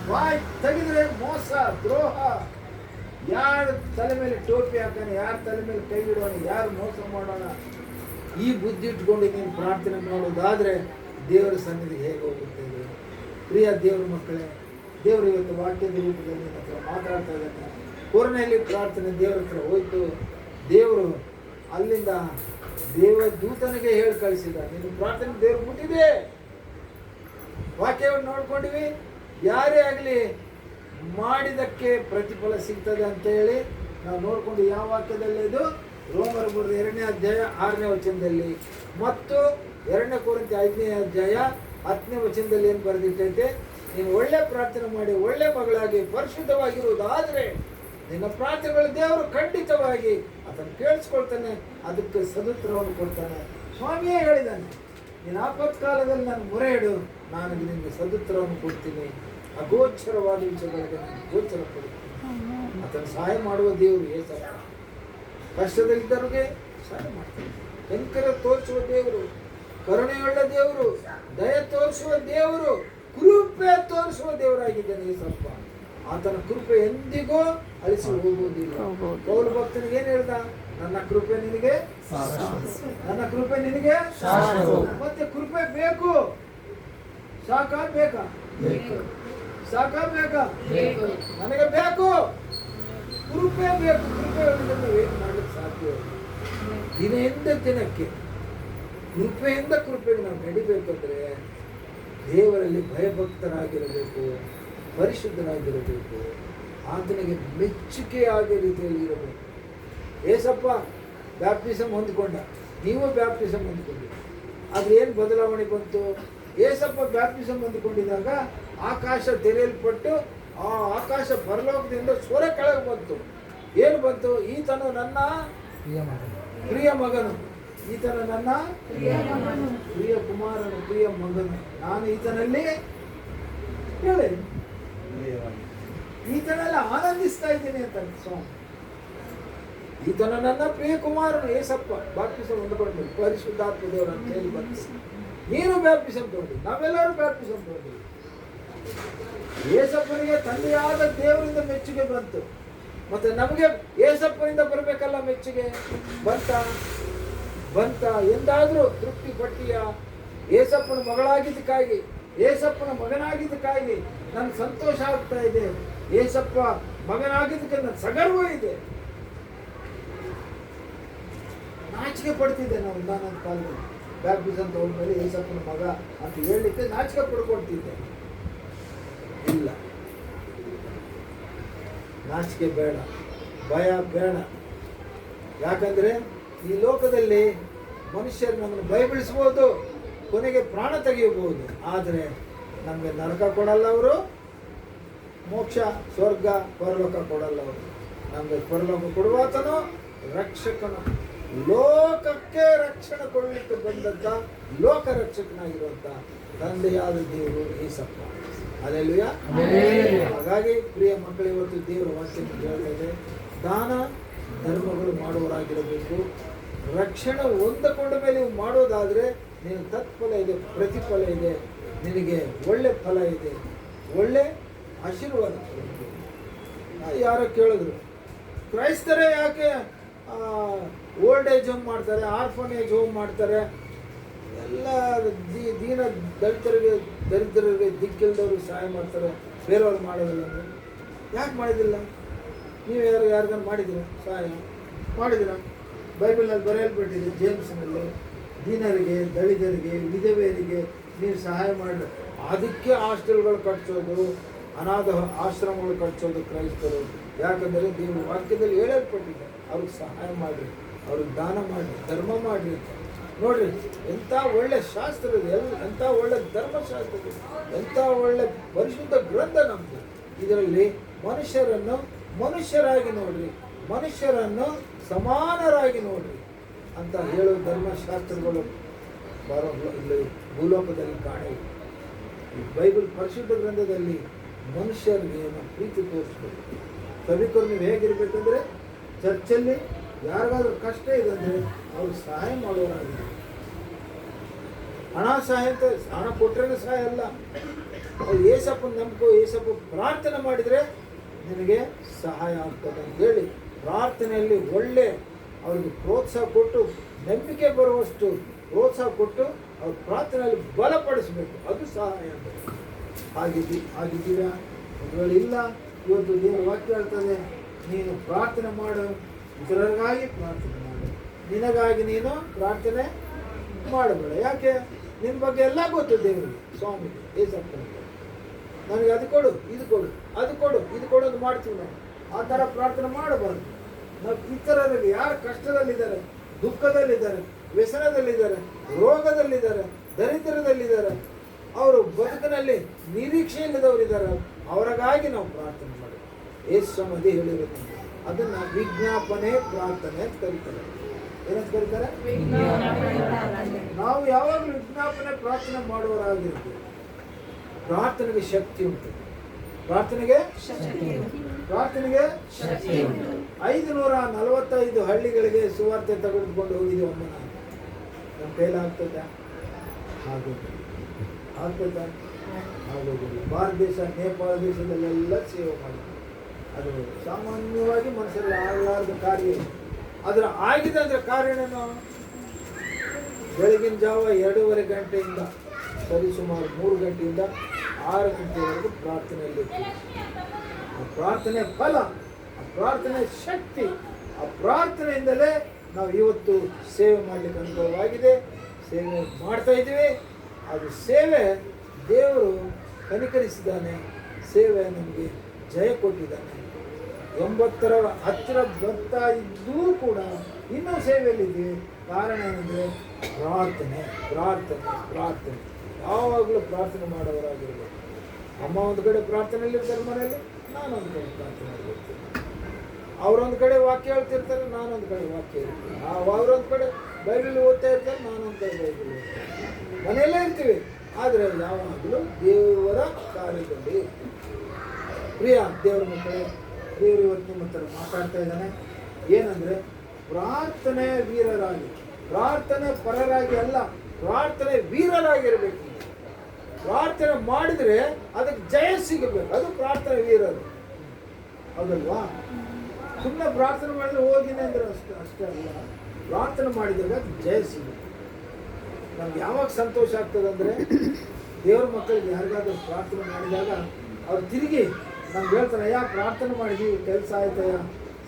ಬಾಯಿ ತೆಗೆದ್ರೆ ಮೋಸ, ದ್ರೋಹ. ಯಾರ ತಲೆ ಮೇಲೆ ಟೋಪಿ ಹಾಕೋಣ, ಯಾರ ತಲೆ ಮೇಲೆ ಕೈ ಇಡೋಣ, ಯಾರು ಮೋಸ ಮಾಡೋಣ, ಈ ಬುದ್ಧಿ ಇಟ್ಕೊಂಡು ನೀನು ಪ್ರಾರ್ಥನೆ ಮಾಡೋದಾದ್ರೆ ದೇವರ ಸನ್ನಿಧಿ ಹೇಗೆ ಹೋಗುತ್ತೇವೆ? ಪ್ರಿಯ ದೇವರ ಮಕ್ಕಳೇ, ದೇವರು ಇವತ್ತು ವಾಕ್ಯದ ರೂಪದಲ್ಲಿ ನನ್ನ ಹತ್ರ ಮಾತಾಡ್ತಾ ಇದ್ದಾನೆ. ಕೊರ್ನೆಲಿ ಪ್ರಾರ್ಥನೆ ದೇವರ ಹತ್ರ ಹೋಯ್ತು. ದೇವರು ಅಲ್ಲಿಂದ ದೇವದೂತನಿಗೆ ಹೇಳಿ ಕಳಿಸಿದ, ನಿನ್ನ ಪ್ರಾರ್ಥನೆ ದೇವರು ಮುಟ್ಟಿದೆ. ವಾಕ್ಯವನ್ನು ನೋಡ್ಕೊಂಡಿವಿ, ಯಾರೇ ಆಗಲಿ ಮಾಡಿದಕ್ಕೆ ಪ್ರತಿಫಲ ಸಿಗ್ತದೆ ಅಂತ ಹೇಳಿ ನಾವು ನೋಡ್ಕೊಂಡು ಯಾವ ವಾಕ್ಯದಲ್ಲಿ ಇದು ರೋಮರ ಬರೆದ 2ನೇ ಅಧ್ಯಾಯ 6ನೇ ವಚನದಲ್ಲಿ ಮತ್ತು 2ನೇ ಕೊರಿಂಥಿ 5ನೇ ಅಧ್ಯಾಯ 10ನೇ ವಚನದಲ್ಲಿ ಏನು ಬರೆದಿಟ್ಟೈತೆ, ನೀನು ಒಳ್ಳೆ ಪ್ರಾರ್ಥನೆ ಮಾಡಿ ಒಳ್ಳೆ ಮಗಳಾಗಿ ಪರಿಶುದ್ಧವಾಗಿರುವುದಾದರೆ ನಿನ್ನ ಪ್ರಾರ್ಥನೆಗಳು ದೇವರು ಖಂಡಿತವಾಗಿ ಅದನ್ನು ಕೇಳಿಸ್ಕೊಳ್ತಾನೆ, ಅದಕ್ಕೆ ಸದುತ್ತರವನ್ನು ಕೊಡ್ತಾನೆ. ಸ್ವಾಮಿಯೇ ಹೇಳಿದ್ದಾನೆ, ನೀನು ಆಪತ್ಕಾಲದಲ್ಲಿ ನಾನು ಮೊರೆ ಇಡು, ನಾನು ನಿನಗೆ ಸದುತ್ತರವನ್ನು ಕೊಡ್ತೀನಿ, ಅಗೋಚರವಾದ ವಿಷಯಗಳಿಗೆ ನಾನು ಗೋಚರ ಕೊಡ್ತೀನಿ. ಆತನ ಸಹಾಯ ಮಾಡುವ ದೇವರು ಏಸಪ್ಪ. ಕಷ್ಟದಲ್ಲಿದ್ದವ್ರಿಗೆ ಸಹಾಯ ಮಾಡ್ತಾರೆ. ಕನಿಕರ ತೋರಿಸುವ ದೇವರು, ಕರುಣೆಯುಳ್ಳ ದೇವರು, ದಯ ತೋರಿಸುವ ದೇವರು, ಕೃಪೆ ತೋರಿಸುವ ದೇವರಾಗಿದ್ದಾನೆ ಏಸಪ್ಪ. ಆತನ ಕೃಪೆ ಎಂದಿಗೂ ಅಳಿಸಿ ಹೋಗುವುದಿಲ್ಲ. ಪೌಲ ಭಕ್ತನಿಗೆ ಏನ್ ಹೇಳ್ದ? ನನ್ನ ಕೃಪೆ ನಿನಗೆ, ನನ್ನ ಕೃಪೆ ನಿನಗೆ. ಮತ್ತೆ ಕೃಪೆ ಬೇಕು, ಸಾಕಾ ಬೇಕಾ? ಸಾಕಾ ಬೇಕಾ? ನನಗೆ ಬೇಕು, ಕೃಪೆ ಬೇಕು. ಕೃಪೆ ನಾವು ಏನು ಮಾಡ್ಲಿಕ್ಕೆ ಸಾಧ್ಯ? ದಿನದಿಂದ ದಿನಕ್ಕೆ ಕೃಪೆಯಿಂದ ಕೃಪೆಗೆ ನಾವು ನಡಿಬೇಕಂದ್ರೆ ದೇವರಲ್ಲಿ ಭಯಭಕ್ತರಾಗಿರಬೇಕು, ಪರಿಶುದ್ಧರಾಗಿರಬೇಕು, ಆತನಿಗೆ ಮೆಚ್ಚುಗೆಯಾದ ರೀತಿಯಲ್ಲಿ ಇರಬೇಕು. ಏಸಪ್ಪ ಬ್ಯಾಪ್ಟಿಸಮ್ ಹೊಂದಿಕೊಂಡ, ನೀವು ಬ್ಯಾಪ್ಟಿಸಮ್ ಹೊಂದಿಕೊಂಡಿ. ಆದ್ರೆ ಏನು ಬದಲಾವಣೆ ಬಂತು? ಏಸಪ್ಪ ಬ್ಯಾಪ್ಟಿಸಮ್ ಹೊಂದಿಕೊಂಡಿದ್ದಾಗ ಆಕಾಶ ತೆರೆಯಲ್ಪಟ್ಟು ಆ ಆಕಾಶ ಪರಲೋಕದಿಂದ ಸ್ವರ ಕೆಳಗೆ ಬಂತು. ಏನು ಬಂತು? ಈತನು ನನ್ನ ಪ್ರಿಯ ಮಗನು, ಈತನು ನನ್ನ ಪ್ರಿಯ ಕುಮಾರನು, ಪ್ರಿಯ ಮಗನು, ನಾನು ಈತನಲ್ಲಿ ಹೇಳಿ ಈತನೆಲ್ಲ ಆನಂದಿಸ್ತಾ ಇದ್ದೀನಿ ಅಂತ ಸ್ವಾಮಿ. ಈತನ ನನ್ನ ಪ್ರಿಯ ಕುಮಾರನು ಏಸಪ್ಪ ಬ್ಯಾಪ್ಟಿಸಮ್ ಹೊಂದಿಕೊಂಡು ಪರಿಶುದ್ಧಾತ್ಮ ದೇವರು ಅಂತ ಹೇಳಿ ಬಂತು. ನೀನು ಬ್ಯಾಪ್ಟಿಸಮ್ ತಗೊಂಡಿ, ನಾವೆಲ್ಲರೂ ಬ್ಯಾಪ್ಟಿಸಮ್ ತಗೊಂಡಿವಿ. ಏಸಪ್ಪನಿಗೆ ತಂದೆಯಾದ ದೇವರಿಂದ ಮೆಚ್ಚುಗೆ ಬಂತು, ಮತ್ತೆ ನಮಗೆ ಏಸಪ್ಪನಿಂದ ಬರಬೇಕಲ್ಲ ಮೆಚ್ಚುಗೆ. ಬಂತ ಎಂದಾದ್ರೂ ತೃಪ್ತಿ ಪಟ್ಟಿಯ? ಏಸಪ್ಪನ ಮಗಳಾಗಿದ್ದಕ್ಕಾಗಿ, ಏಸಪ್ಪನ ಮಗನಾಗಿದ್ದಕ್ಕಾಗಿ ನನ್ಗೆ ಸಂತೋಷ ಆಗ್ತಾ ಇದೆ. ಏಸಪ್ಪ ಮಗನಾಗಿದ್ದಕ್ಕೆ ನನ್ನ ಸಗರ್ವ ಇದೆ. ನಾಚಿಕೆ ಪಡ್ತಿದ್ದೆ ನಾವು ಒಂದಾನೊಂದು ಕಾಲದಲ್ಲಿ. ಬ್ಯಾಪ್ಟಿಸಮ್ ತಗೊಂಡ್ಮೇಲೆ ಏಸಪ್ಪನ ಮಗ ಅಂತ ಹೇಳಲಿಕ್ಕೆ ನಾಚಿಕೆ ಪಡ್ಕೊಳ್ತಿದ್ದೆ. ಇಲ್ಲ, ನಾಚಿಕೆ ಬೇಡ, ಭಯ ಬೇಡ. ಯಾಕಂದ್ರೆ ಈ ಲೋಕದಲ್ಲಿ ಮನುಷ್ಯರು ನಮ್ಮನ್ನು ಭಯಬೀಳಿಸ್ಬೋದು, ಕೊನೆಗೆ ಪ್ರಾಣ ತೆಗೆಯಬಹುದು. ಆದರೆ ನಮಗೆ ನರಕ ಕೊಡಲ್ಲ ಅವರು, ಮೋಕ್ಷ ಸ್ವರ್ಗ ಪರಲೋಕ ಕೊಡಲ್ಲ ಅವರು. ನಮಗೆ ಪರಲೋಕ ಕೊಡುವಾತನು ರಕ್ಷಕನು, ಲೋಕಕ್ಕೆ ರಕ್ಷಣೆ ಕೊಡಲಿಕ್ಕೆ ಬಂದಂತ ಲೋಕ ರಕ್ಷಕನಾಗಿರುವಂತ ತಂದೆಯಾದ ದೇವರು ಏಸಪ್ಪ. ಅಲ್ಲೆಲ್ಲೂಯಾ. ಹಾಗಾಗಿ ಪ್ರಿಯ ಮಕ್ಕಳು, ಇವತ್ತು ದೇವರ ವಾಕ್ಯ ಹೇಳ್ತಾ ಇದೆ, ದಾನ ಧರ್ಮಗಳು ಮಾಡುವವರಾಗಿರಬೇಕು. ರಕ್ಷಣೆ ಹೊಂದಿಕೊಂಡ ಮೇಲೆ ನೀವು ಮಾಡೋದಾದ್ರೆ ನೀನು ತತ್ಫಲ ಇದೆ, ಪ್ರತಿಫಲ ಇದೆ, ನಿನಗೆ ಒಳ್ಳೆ ಫಲ ಇದೆ, ಒಳ್ಳೆ ಆಶೀರ್ವಾದ. ಯಾರೋ ಕೇಳಿದ್ರು, ಕ್ರೈಸ್ತರೇ ಯಾಕೆ ಓಲ್ಡ್ ಏಜ್ ಹೋಮ್ ಮಾಡ್ತಾರೆ, ಆರ್ಫನೇಜ್ ಹೋಮ್ ಮಾಡ್ತಾರೆ, ಎಲ್ಲ ದೀನ ದಲಿತರಿಗೆ, ದರಿದ್ರರಿಗೆ, ದಿಕ್ಕಿಲ್ದವ್ರಿಗೆ ಸಹಾಯ ಮಾಡ್ತಾರೆ, ಬೇರೆಯವ್ರು ಮಾಡೋದಿಲ್ಲ ಅಂದರೆ ಯಾಕೆ ಮಾಡಿದಿಲ್ಲ? ನೀವು ಯಾರಿಗಾರು ಮಾಡಿದ್ದೀರ ಸಹಾಯ? ಮಾಡಿದಿರ? ಬೈಬಲ್ನಲ್ಲಿ ಬರೆಯಲ್ಪಟ್ಟಿದೆ, ಜೇಮ್ಸ್ನಲ್ಲಿ, ದೀನರಿಗೆ, ದಲಿತರಿಗೆ, ವಿಧವೆಯರಿಗೆ ನೀವು ಸಹಾಯ ಮಾಡಿ. ಅದಕ್ಕೆ ಹಾಸ್ಟೆಲ್ಗಳು ಕಟ್ಸೋದು, ಅನಾಥ ಆಶ್ರಮಗಳು ಕಟ್ಸೋದು ಕ್ರೈಸ್ತರು. ಯಾಕಂದರೆ ದೇವ್ರ ವಾಕ್ಯದಲ್ಲಿ ಹೇಳಲ್ಪಟ್ಟಿದೆ, ಅವ್ರಿಗೆ ಸಹಾಯ ಮಾಡಿರಿ, ಅವ್ರಿಗೆ ದಾನ ಮಾಡಿ, ಧರ್ಮ ಮಾಡಿರಿ ಅಂತ. ನೋಡ್ರಿ, ಎಂಥ ಒಳ್ಳೆ ಶಾಸ್ತ್ರ ಇದೆ, ಎಂಥ ಒಳ್ಳೆ ಧರ್ಮಶಾಸ್ತ್ರ ಇದೆ, ಎಂಥ ಒಳ್ಳೆ ಪರಿಶುದ್ಧ ಗ್ರಂಥ ನಮ್ಮದು. ಇದರಲ್ಲಿ ಮನುಷ್ಯರನ್ನು ಮನುಷ್ಯರಾಗಿ ನೋಡ್ರಿ, ಮನುಷ್ಯರನ್ನು ಸಮಾನರಾಗಿ ನೋಡ್ರಿ ಅಂತ ಹೇಳೋ ಧರ್ಮಶಾಸ್ತ್ರಗಳು ಬರೋ ಇಲ್ಲಿ ಭೂಲೋಕದಲ್ಲಿ ಕಾಣಿವೆ. ಈ ಬೈಬಲ್ ಪರಿಶುದ್ಧ ಗ್ರಂಥದಲ್ಲಿ ಮನುಷ್ಯರಿಗೆ ನಾವು ಪ್ರೀತಿ ತೋರಿಸ್ಬೇಕು. ಸಭಿಕರು ನೀವು ಹೇಗಿರ್ಬೇಕಂದ್ರೆ, ಚರ್ಚಲ್ಲಿ ಯಾರಿಗಾದ್ರೂ ಕಷ್ಟ ಇದೆ ಅಂದರೆ ಅವ್ರಿಗೆ ಸಹಾಯ ಮಾಡೋರಾಗಿದೆ. ಹಣ ಸಹಾಯ ಅಂತ ಹಣ ಕೊಟ್ಟರೆ ಸಹಾಯ ಅಲ್ಲ, ಅವ್ರು ಏಸಪ್ಪನ ನಂಬಿಕೋ, ಏಸಪ್ಪ ಪ್ರಾರ್ಥನೆ ಮಾಡಿದರೆ ನಿನಗೆ ಸಹಾಯ ಆಗ್ತದೆ ಅಂತೇಳಿ ಪ್ರಾರ್ಥನೆಯಲ್ಲಿ ಒಳ್ಳೆ ಅವ್ರಿಗೆ ಪ್ರೋತ್ಸಾಹ ಕೊಟ್ಟು, ನಂಬಿಕೆ ಬರುವಷ್ಟು ಪ್ರೋತ್ಸಾಹ ಕೊಟ್ಟು ಅವ್ರ ಪ್ರಾರ್ಥನೆಯಲ್ಲಿ ಬಲಪಡಿಸಬೇಕು. ಅದು ಸಹಾಯ ಅಂತ. ಆಗಿದ್ದೀರಾ? ಒಂದು ವೇಳೆ ಇಲ್ಲ, ಇವತ್ತು ದೇವರ ವಾಕ್ಯ ಹೇಳ್ತದೆ, ನೀನು ಪ್ರಾರ್ಥನೆ ಮಾಡು, ಇತರರಿಗಾಗಿ ಪ್ರಾರ್ಥನೆ ಮಾಡು, ನಿನಗಾಗಿ ನೀನು ಪ್ರಾರ್ಥನೆ ಮಾಡಬೇಡ. ಯಾಕೆ? ನಿನ್ನ ಬಗ್ಗೆ ಎಲ್ಲ ಗೊತ್ತು ದೇವರಿಗೆ, ಸ್ವಾಮಿಗೆ, ಏಸಪ್ಪನಿಗೆ. ನನಗೆ ಅದು ಕೊಡು, ಇದು ಕೊಡು, ಅದು ಕೊಡು, ಇದು ಕೊಡು ಅಂತ ಮಾಡ್ತೀವಿ ನಾವು. ಆ ಥರ ಪ್ರಾರ್ಥನೆ ಮಾಡಬಾರ್ದು. ನಾವು ಇತರರಿಗೆ, ಯಾರು ಕಷ್ಟದಲ್ಲಿದ್ದಾರೆ, ದುಃಖದಲ್ಲಿದ್ದಾರೆ, ವ್ಯಸನದಲ್ಲಿದ್ದಾರೆ, ರೋಗದಲ್ಲಿದ್ದಾರೆ, ದರಿದ್ರದಲ್ಲಿದ್ದಾರೆ, ಅವರು ಬದುಕಿನಲ್ಲಿ ನಿರೀಕ್ಷೆ ಇಲ್ಲದವರಿದ್ದಾರೆ, ಅವರಿಗಾಗಿ ನಾವು ಪ್ರಾರ್ಥನೆ ಮಾಡಿ. ಯೇಸು ಸಮಾಧಿ ಹೇಳಿರುತ್ತೆ, ಅದನ್ನು ವಿಜ್ಞಾಪನೆ ಪ್ರಾರ್ಥನೆ ಅಂತ ಕರೀತಾರೆ. ಏನಂತ ಕರೀತಾರೆ? ನಾವು ಯಾವಾಗಲೂ ವಿಜ್ಞಾಪನೆ ಪ್ರಾರ್ಥನೆ ಮಾಡುವವರಾಗಿರ್ತೀವಿ. ಪ್ರಾರ್ಥನೆಗೆ ಶಕ್ತಿ ಉಂಟು. ಪ್ರಾರ್ಥನೆಗೆ 545 ಹಳ್ಳಿಗಳಿಗೆ ಸುವಾರ್ತೆ ತೆಗೆದುಕೊಂಡು ಹೋಗಿದ್ದೀವಿ ಅಮ್ಮ. ನಮ್ಮ ಕೈಲಿ ಆಗ್ತದ? ಆಗ್ತದ? ಆಗೋದಿಲ್ಲ. ಭಾರತ ದೇಶ, ನೇಪಾಳ ದೇಶದಲ್ಲೆಲ್ಲ ಸೇವೆ ಮಾಡಿ, ಅದು ಸಾಮಾನ್ಯವಾಗಿ ಮನಸ್ಸಲ್ಲಿ ಆಗಲಾರದ ಕಾರ್ಯ. ಅದರ ಆಗಿದೆ ಅಂದ್ರೆ ಕಾರಣನು ಬೆಳಗಿನ ಜಾವ 2:30 ಗಂಟೆಯಿಂದ ಸರಿಸುಮಾರು 3 ಗಂಟೆಯಿಂದ 6 ಗಂಟೆವರೆಗೂ ಪ್ರಾರ್ಥನೆಯಲ್ಲಿ. ಆ ಪ್ರಾರ್ಥನೆ ಫಲ, ಆ ಪ್ರಾರ್ಥನೆ ಶಕ್ತಿ, ಆ ಪ್ರಾರ್ಥನೆಯಿಂದಲೇ ನಾವು ಇವತ್ತು ಸೇವೆ ಮಾಡಲಿಕ್ಕೆ ಅನುಭವವಾಗಿದೆ. ಸೇವೆ ಮಾಡ್ತಾ ಇದ್ದೀವಿ. ಅದು ಸೇವೆ ದೇವರು ಕನಿಕರಿಸಿದ್ದಾನೆ. ಸೇವೆ ನಮಗೆ ಜಯ ಕೊಟ್ಟಿದ್ದಾನೆ. 80ರ ಹತ್ತಿರ ಬರ್ತಾ ಇದ್ದೂ ಕೂಡ ಇನ್ನೂ ಸೇವೆಯಲ್ಲಿದ್ದೀವಿ. ಕಾರಣ ಏನಂದರೆ ಪ್ರಾರ್ಥನೆ. ಯಾವಾಗಲೂ ಪ್ರಾರ್ಥನೆ ಮಾಡೋರಾಗಿರ್ಬೇಕು. ಅಮ್ಮ ಒಂದು ಕಡೆ ಪ್ರಾರ್ಥನೆಯಲ್ಲಿರ್ತಾರೆ ಮನೆಯಲ್ಲಿ, ನಾನೊಂದು ಕಡೆ ಪ್ರಾರ್ಥನೆಯಲ್ಲಿ ಇರ್ತೀನಿ. ಅವರೊಂದು ಕಡೆ ವಾಕ್ಯ ಹೇಳ್ತಿರ್ತಾರೆ, ನಾನೊಂದು ಕಡೆ ವಾಕ್ಯ ಹೇಳ್ತೀನಿ. ಅವರೊಂದು ಕಡೆ ಬೈಬಲ್ ಓದ್ತಾ ಇರ್ತಾರೆ, ನಾನೊಂದು ಕಡೆ ಬೈಬಲ್ ಓದ್ತೀನಿ. ಮನೆಯಲ್ಲೇ ಇರ್ತೀವಿ, ಆದರೆ ಯಾವಾಗಲೂ ದೇವರ ಕಾರ್ಯದಲ್ಲಿ ಇರ್ತೀವಿ. ಪ್ರಿಯ ದೇವರ ಮಕ್ಕಳೇ, ದೇವರು ಇವತ್ತು ನಿಮ್ಮ ಹತ್ರ ಮಾತಾಡ್ತಾ ಇದ್ದಾನೆ. ಏನಂದರೆ ಪ್ರಾರ್ಥನೆ ವೀರರಾಗಿ, ಪ್ರಾರ್ಥನೆ ಪರರಾಗಿ ಅಲ್ಲ, ಪ್ರಾರ್ಥನೆ ವೀರರಾಗಿರಬೇಕು. ಪ್ರಾರ್ಥನೆ ಮಾಡಿದರೆ ಅದಕ್ಕೆ ಜಯ ಸಿಗಬೇಕು. ಅದು ಪ್ರಾರ್ಥನೆ ವೀರರು, ಹೌದಲ್ವಾ? ಸುಮ್ಮನೆ ಪ್ರಾರ್ಥನೆ ಮಾಡಿದ್ರೆ ಹೋಗಿನೇ ಅಂದರೆ ಅಷ್ಟೇ ಅಲ್ಲ. ಪ್ರಾರ್ಥನೆ ಮಾಡಿದಾಗ ಅದಕ್ಕೆ ಜಯ ಸಿಗುತ್ತೆ. ನಮ್ಗೆ ಯಾವಾಗ ಸಂತೋಷ ಆಗ್ತದೆ ಅಂದರೆ, ದೇವ್ರ ಮಕ್ಕಳಿಗೆ ಯಾರಿಗಾದ್ರೂ ಪ್ರಾರ್ಥನೆ ಮಾಡಿದಾಗ ಅವ್ರು ತಿರುಗಿ ನಮ್ಗೆ ಹೇಳ್ತಾರೆ, ಅಯ್ಯ ಪ್ರಾರ್ಥನೆ ಮಾಡಿದ್ವಿ, ಕೆಲಸ ಆಯ್ತಯ್ಯ,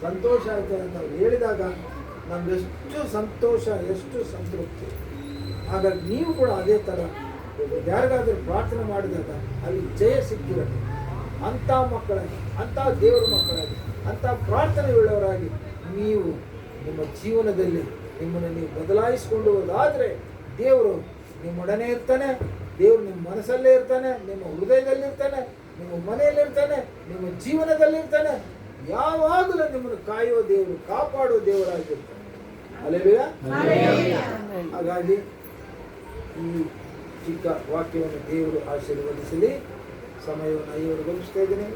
ಸಂತೋಷ ಆಯ್ತಯ್ಯ ಅಂತ ಅವ್ರು ಹೇಳಿದಾಗ ನಮ್ಗೆ ಎಷ್ಟು ಸಂತೋಷ, ಎಷ್ಟು ಸಂತೃಪ್ತಿ. ಹಾಗಾಗಿ ನೀವು ಕೂಡ ಅದೇ ಥರ ಯಾರಿಗಾದ್ರೂ ಪ್ರಾರ್ಥನೆ ಮಾಡಿದಾಗ ಅಲ್ಲಿ ಜಯ ಸಿಕ್ಕಿರಲಿ. ಅಂಥ ಮಕ್ಕಳಾಗಿ, ಅಂಥ ದೇವರ ಮಕ್ಕಳಾಗಿ, ಅಂಥ ಪ್ರಾರ್ಥನೆ ಉಳ್ಳವರಾಗಿ ನೀವು ನಿಮ್ಮ ಜೀವನದಲ್ಲಿ ನಿಮ್ಮನ್ನು ನೀವು ಬದಲಾಯಿಸಿಕೊಂಡು ಹೋದಾದರೆ ದೇವರು ನಿಮ್ಮೊಡನೆ ಇರ್ತಾನೆ. ದೇವರು ನಿಮ್ಮ ಮನಸ್ಸಲ್ಲೇ ಇರ್ತಾನೆ, ನಿಮ್ಮ ಹೃದಯದಲ್ಲಿರ್ತಾನೆ, ನಿಮ್ಮ ಮನೆಯಲ್ಲಿರ್ತಾನೆ, ನಿಮ್ಮ ಜೀವನದಲ್ಲಿರ್ತಾನೆ. ಯಾವಾಗಲೂ ನಿಮ್ಮನ್ನು ಕಾಯುವ ದೇವರು, ಕಾಪಾಡುವ ದೇವರಾಗಿರ್ತಾನೆ. ಹಲ್ಲೆಲೂಯಾ. ಹಾಗಾಗಿ ಈ ಚಿಕ್ಕ ವಾಕ್ಯವನ್ನು ದೇವರು ಆಶೀರ್ವದಿಸಲಿ. ಸಮಯವನ್ನು 5 ಗಂಟೆಗೆ ಮುಗಿಸ್ತಾ ಇದ್ದೀನಿ.